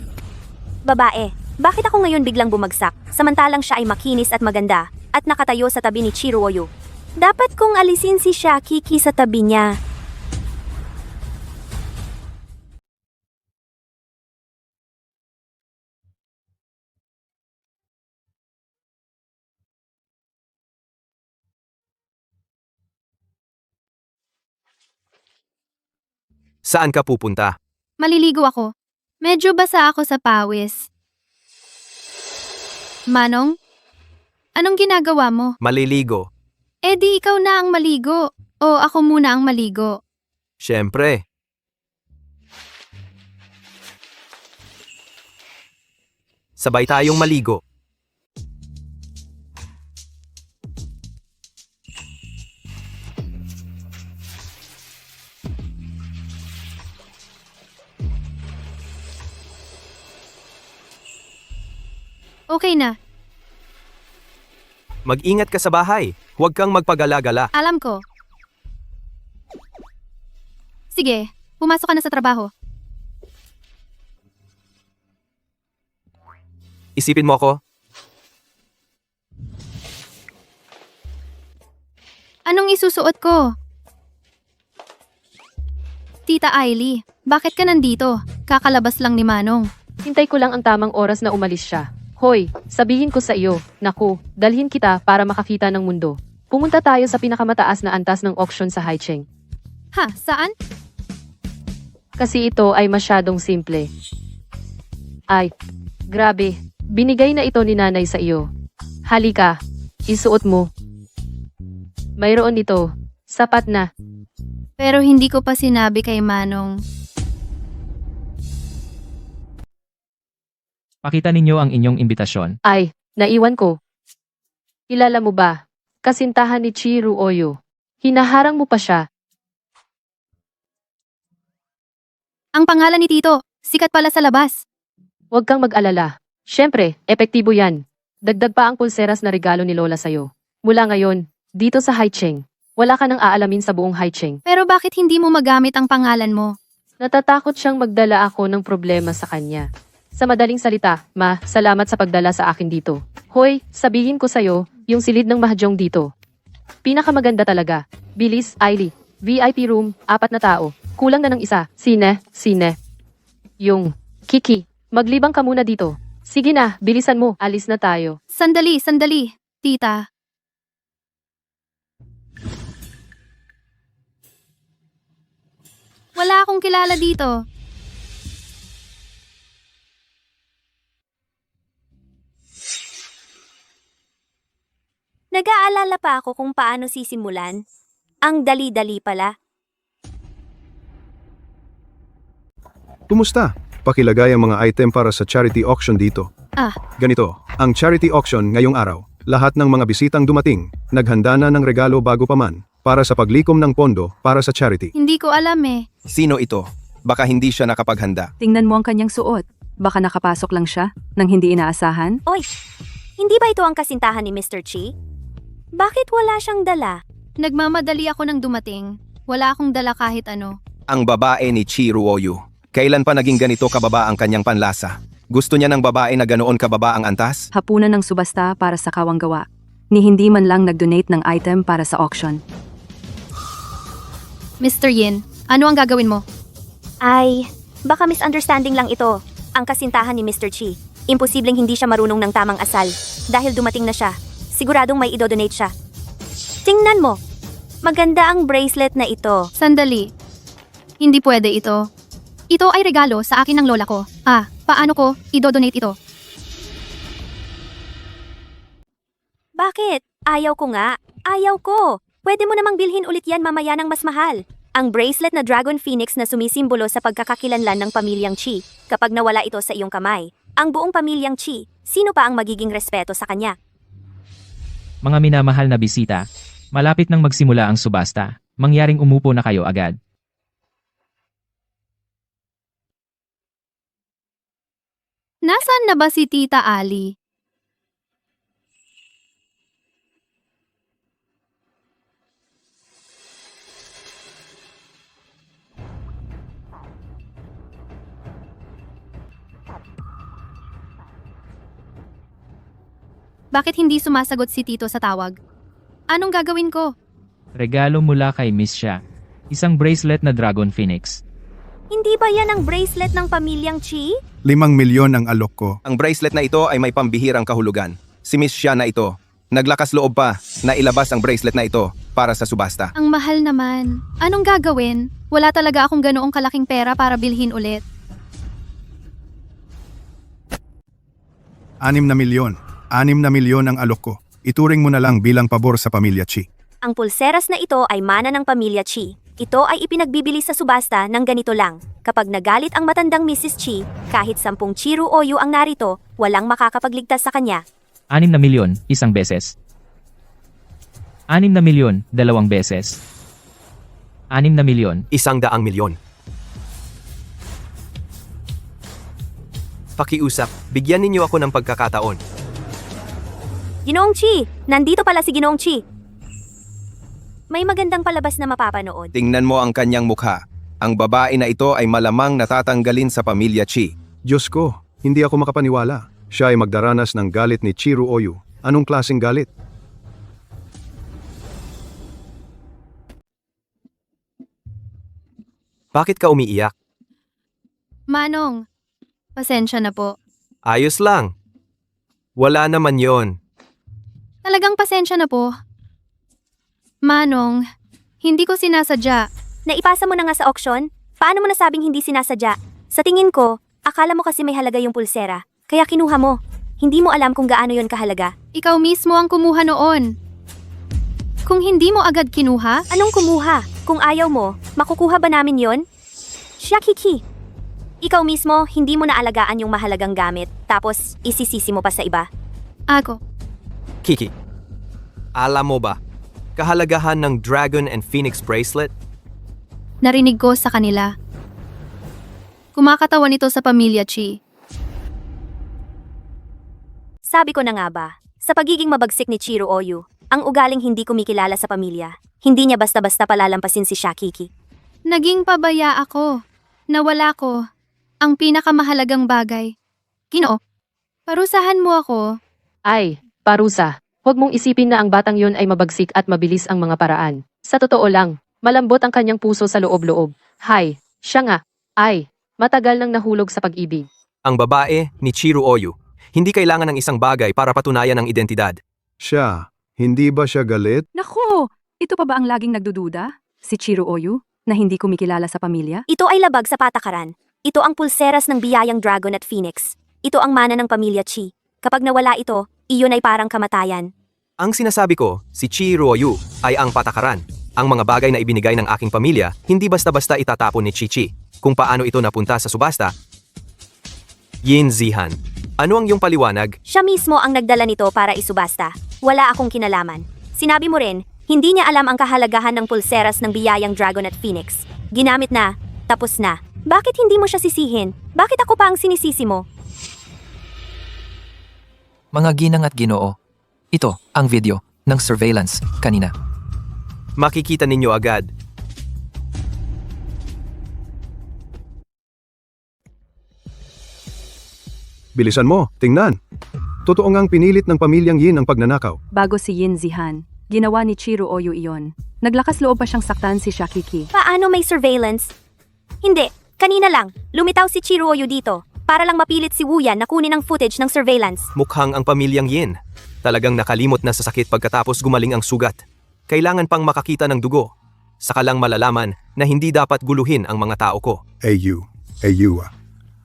Babae, bakit ako ngayon biglang bumagsak, samantalang siya ay makinis at maganda, at nakatayo sa tabi ni Chiruoyu? Dapat kong alisin si Kiki sa tabi niya. Saan ka pupunta? Maliligo ako. Medyo basa ako sa pawis. Manong? Anong ginagawa mo? Maliligo. Eh di ikaw na ang maligo. O ako muna ang maligo. Siyempre. Sabay tayong maligo. Okay na. Mag-ingat ka sa bahay. Huwag kang magpagala-gala. Alam ko. Sige, pumasok ka na sa trabaho. Isipin mo ako. Anong isusuot ko? Tita Ailey, bakit ka nandito? Kakalabas lang ni Manong. Hintay ko lang ang tamang oras na umalis siya. Hoy, sabihin ko sa iyo, naku, dalhin kita para makakita ng mundo. Pumunta tayo sa pinakamataas na antas ng auction sa Haicheng. Ha, saan? Kasi ito ay masyadong simple. Ay, grabe, binigay na ito ni nanay sa iyo. Halika, isuot mo. Mayroon ito, sapat na. Pero hindi ko pa sinabi kay Manong. Pakita ninyo ang inyong imbitasyon. Ay, naiwan ko. Kilala mo ba? Kasintahan ni Chi Ruoyu. Hinaharang mo pa siya. Ang pangalan ni Tito, sikat pala sa labas. Huwag kang mag-alala. Siyempre, epektibo yan. Dagdag pa ang pulseras na regalo ni Lola sa'yo. Mula ngayon, dito sa Haicheng, wala ka nang aalamin sa buong Haicheng. Pero bakit hindi mo magamit ang pangalan mo? Natatakot siyang magdala ako ng problema sa kanya. Sa madaling salita, Ma, salamat sa pagdala sa akin dito. Hoy, sabihin ko sa'yo, yung silid ng mahjong dito. Pinakamaganda talaga. Bilis, Ailey. VIP room, 4 na tao. Kulang na ng isa. Sine. Yung, Kiki, maglibang ka muna dito. Sige na, bilisan mo, alis na tayo. Sandali, tita. Wala akong kilala dito. Nag-aalala pa ako kung paano sisimulan. Ang dali-dali pala. Kumusta? Pakilagay ang mga item para sa charity auction dito. Ah. Ganito, ang charity auction ngayong araw. Lahat ng mga bisitang dumating, naghanda na ng regalo bago pa man, para sa paglikom ng pondo para sa charity. Hindi ko alam eh. Sino ito? Baka hindi siya nakapaghanda. Tingnan mo ang kanyang suot. Baka nakapasok lang siya nang hindi inaasahan. Oy, hindi ba ito ang kasintahan ni Mr. Chi? Bakit wala siyang dala? Nagmamadali ako nang dumating. Wala akong dala kahit ano. Ang babae ni Chi Ruoyu. Kailan pa naging ganito kababa ang kanyang panlasa? Gusto niya ng babae na ganoon kababa ang antas? Hapunan ng subasta para sa kawang gawa. Ni hindi man lang nag-donate ng item para sa auction. Mr. Yin, ano ang gagawin mo? Ay, baka misunderstanding lang ito. Ang kasintahan ni Mr. Chi. Imposibleng hindi siya marunong ng tamang asal. Dahil dumating na siya, siguradong may idodonate siya. Tingnan mo. Maganda ang bracelet na ito. Sandali. Hindi pwede ito. Ito ay regalo sa akin ng lola ko. Paano ko idodonate ito? Bakit? Ayaw ko nga. Ayaw ko. Pwede mo namang bilhin ulit yan mamaya ng mas mahal. Ang bracelet na Dragon Phoenix na sumisimbolo sa pagkakakilanlan ng pamilyang Chi. Kapag nawala ito sa iyong kamay, ang buong pamilyang Chi, sino pa ang magiging respeto sa kanya? Mga minamahal na bisita, malapit nang magsimula ang subasta. Mangyaring umupo na kayo agad. Nasaan na ba si Tita Ali? Bakit hindi sumasagot si Tito sa tawag? Anong gagawin ko? Regalo mula kay Miss Xia. Isang bracelet na Dragon Phoenix. Hindi ba yan ang bracelet ng pamilyang Chi? 5 milyon ang alok ko. Ang bracelet na ito ay may pambihirang kahulugan. Si Miss Xia na ito. Naglakas loob pa na ilabas ang bracelet na ito para sa subasta. Ang mahal naman. Anong gagawin? Wala talaga akong ganoong kalaking pera para bilhin ulit. 6 na milyon. 6 na milyon ang alok ko. Ituring mo na lang bilang pabor sa pamilya Chi. Ang pulseras na ito ay mana ng pamilya Chi. Ito ay ipinagbibili sa subasta ng ganito lang. Kapag nagalit ang matandang Mrs. Chi, kahit 10 Chi Ruoyu ang narito, walang makakapagligtas sa kanya. 6 na milyon, isang beses. 6 na milyon, 2 beses. 6 na milyon. 100 milyon. Pakiusap, bigyan ninyo ako ng pagkakataon. Ginoong Chi! Nandito pala si Ginoong Chi! May magandang palabas na mapapanood. Tingnan mo ang kanyang mukha. Ang babae na ito ay malamang natatanggalin sa pamilya Chi. Diyos ko, hindi ako makapaniwala. Siya ay magdaranas ng galit ni Chi Ruoyu. Anong klaseng galit? Bakit ka umiiyak? Manong, pasensya na po. Ayos lang. Wala naman yon. Talagang pasensya na po. Manong, hindi ko sinasadya. Naipasa mo na nga sa auction? Paano mo nasabing hindi sinasadya? Sa tingin ko, akala mo kasi may halaga yung pulsera. Kaya kinuha mo. Hindi mo alam kung gaano yon kahalaga. Ikaw mismo ang kumuha noon. Kung hindi mo agad kinuha, Anong kumuha? Kung ayaw mo, makukuha ba namin yon? Shakiki. Ikaw mismo, hindi mo naalagaan yung mahalagang gamit. Tapos, isisisi mo pa sa iba. ako. Kiki, alam mo ba, kahalagahan ng Dragon and Phoenix bracelet? Narinig ko sa kanila. Kumakatawan ito sa pamilya Chi. Sabi ko na nga ba, sa pagiging mabagsik ni Chi Ruoyu, ang ugaling hindi kumikilala sa pamilya, hindi niya basta-basta palalampasin si Shakiki. Naging pabaya ako. Nawala ko. Ang pinakamahalagang bagay. Ginoo, parusahan mo ako. Ay, parusa. Huwag mong isipin na ang batang yun ay mabagsik at mabilis ang mga paraan. Sa totoo lang, malambot ang kanyang puso sa loob-loob. Hay, siya nga. Ay, matagal nang nahulog sa pag-ibig. Ang babae ni Chi Ruoyu. Hindi kailangan ng isang bagay para patunayan ang identidad. Siya, hindi ba siya galit? Naku! Ito pa ba ang laging nagdududa? Si Chi Ruoyu, na hindi kumikilala sa pamilya? Ito ay labag sa patakaran. Ito ang pulseras ng biyayang Dragon at Phoenix. Ito ang mana ng pamilya Chi. Kapag nawala ito, iyon ay parang kamatayan. Ang sinasabi ko, si Chi Ruoyu ay ang patakaran. Ang mga bagay na ibinigay ng aking pamilya, hindi basta-basta itatapon ni Chi. Kung paano ito napunta sa subasta. Yin Zihan, ano ang iyong paliwanag? Siya mismo ang nagdala nito para isubasta. Wala akong kinalaman. Sinabi mo rin, hindi niya alam ang kahalagahan ng pulseras ng biyayang Dragon at Phoenix. Ginamit na, tapos na. Bakit hindi mo siya sisihin? Bakit ako pa ang sinisisi mo? Mga ginang at ginoo, ito ang video ng surveillance kanina. Makikita ninyo agad. Bilisan mo, tingnan. Totoo ngang pinilit ng pamilyang Yin ang pagnanakaw. Bago si Yin Zihan, ginawa ni Chi Ruoyu iyon. Naglakas loob pa siyang saktan si Shakiki. Paano may surveillance? Hindi, kanina lang, lumitaw si Chiruoyu dito para lang mapilit si Wuyan na kunin ang footage ng surveillance. Mukhang ang pamilyang Yin. Talagang nakalimot na sa sakit pagkatapos gumaling ang sugat. Kailangan pang makakita ng dugo. Saka lang malalaman na hindi dapat guluhin ang mga tao ko.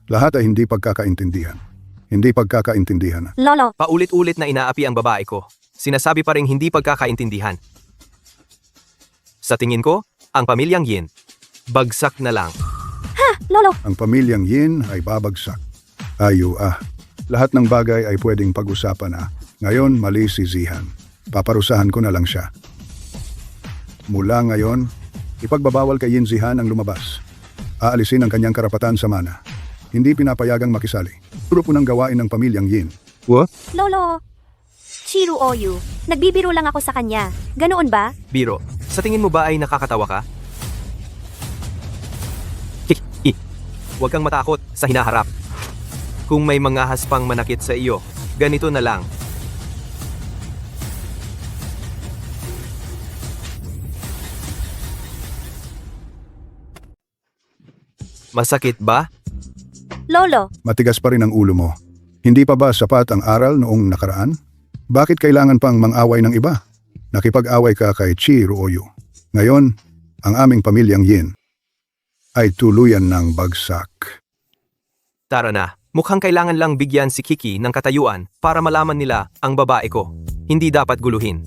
Lahat ay hindi pagkakaintindihan. Hindi pagkakaintindihan. Lolo, Paulit-ulit na inaapi ang babae ko. Sinasabi pa ring hindi pagkakaintindihan. Sa tingin ko, ang pamilyang Yin, bagsak na lang. Lolo, Ang pamilyang Yin ay babagsak. Lahat ng bagay ay pwedeng pag-usapan na. Ngayon, mali si Zihan. Paparusahan ko na lang siya. Mula ngayon, ipagbabawal kay Yin Zihan ang lumabas. Aalisin ang kanyang karapatan sa mana. Hindi pinapayagang makisali. Puro po ng gawain ng pamilyang Yin. Lolo. Chiruoyu, nagbibiro lang ako sa kanya. Ganoon ba? Biro, sa tingin mo ba ay nakakatawa ka? Huwag kang matakot sa hinaharap. Kung may mga haspang manakit sa iyo, ganito na lang. Masakit ba? Lolo, Matigas pa rin ang ulo mo. Hindi pa ba sapat ang aral noong nakaraan? Bakit kailangan pang mang-away ng iba? Nakipag-away ka kay Chi Ruoyu. Ngayon, ang aming pamilyang Yin ay tuluyan ng bagsak. Tara na, mukhang kailangan lang bigyan si Kiki ng katayuan para malaman nila ang babae ko. Hindi dapat guluhin.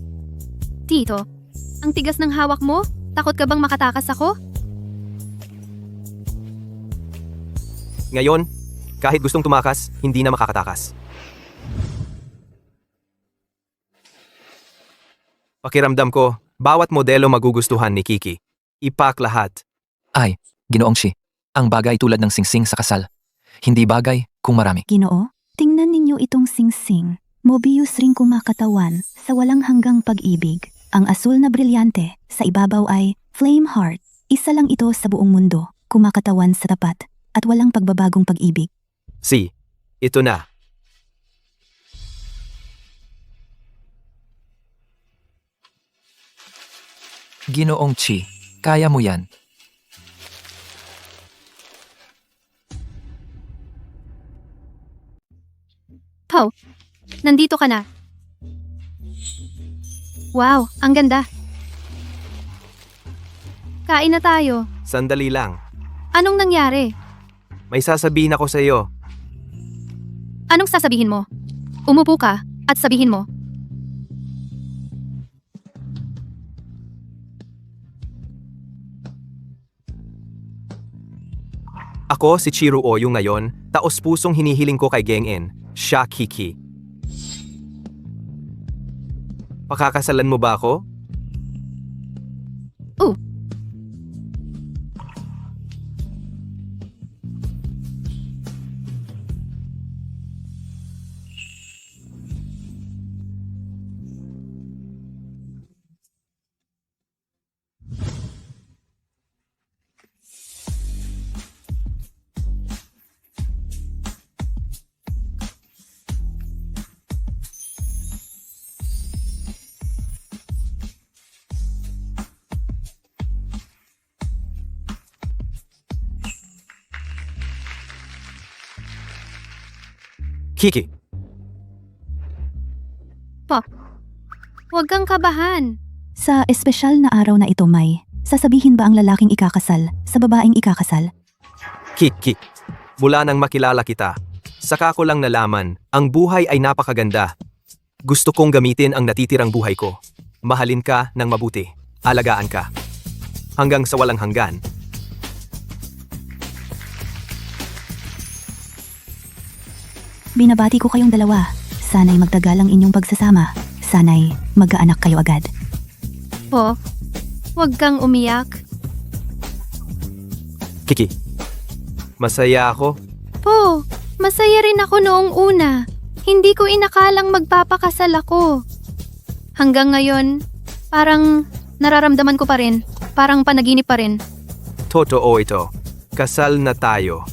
Tito, ang tigas ng hawak mo? Takot ka bang makatakas ako? Ngayon, kahit gustong tumakas, hindi na makakatakas. Pakiramdam ko, bawat modelo magugustuhan ni Kiki. Ipak lahat. Ay, Ginoong Shi, ang bagay tulad ng singsing sa kasal. Hindi bagay kung marami. Ginoo, tingnan ninyo itong singsing. Mobius ring kumakatawan sa walang hanggang pag-ibig. Ang asul na brilyante sa ibabaw ay flame heart. Isa lang ito sa buong mundo, kumakatawan sa tapat at walang pagbabagong pag-ibig. Ito na. Ginoong Chi, kaya mo yan. Pao, nandito ka na. Wow, ang ganda. Kain na tayo. Sandali lang. Anong nangyari? May sasabihin ako sa iyo. Anong sasabihin mo? Umupo ka at sabihin mo. Ako si Chiruoyu ngayon, taos-pusong hinihiling ko kay Geng-en, siya Kiki. Pakakasalan mo ba ako? Kiki, Huwag kang kabahan. Sa espesyal na araw na ito, May, sasabihin ba ang lalaking ikakasal sa babaeng ikakasal? Kiki, mula nang makilala kita, saka ko lang nalaman, ang buhay ay napakaganda. Gusto kong gamitin ang natitirang buhay ko. Mahalin ka ng mabuti. Alagaan ka. Hanggang sa walang hanggan. Binabati ko kayong dalawa. Sana'y magtagal ang inyong pagsasama. Sana'y mag-aanak kayo agad. Po, huwag kang umiyak. Kiki, masaya ako. Po, masaya rin ako noong una. Hindi ko inakalang magpapakasal ako. Hanggang ngayon, parang nararamdaman ko pa rin. Parang panaginip pa rin. Totoo ito. Kasal na tayo.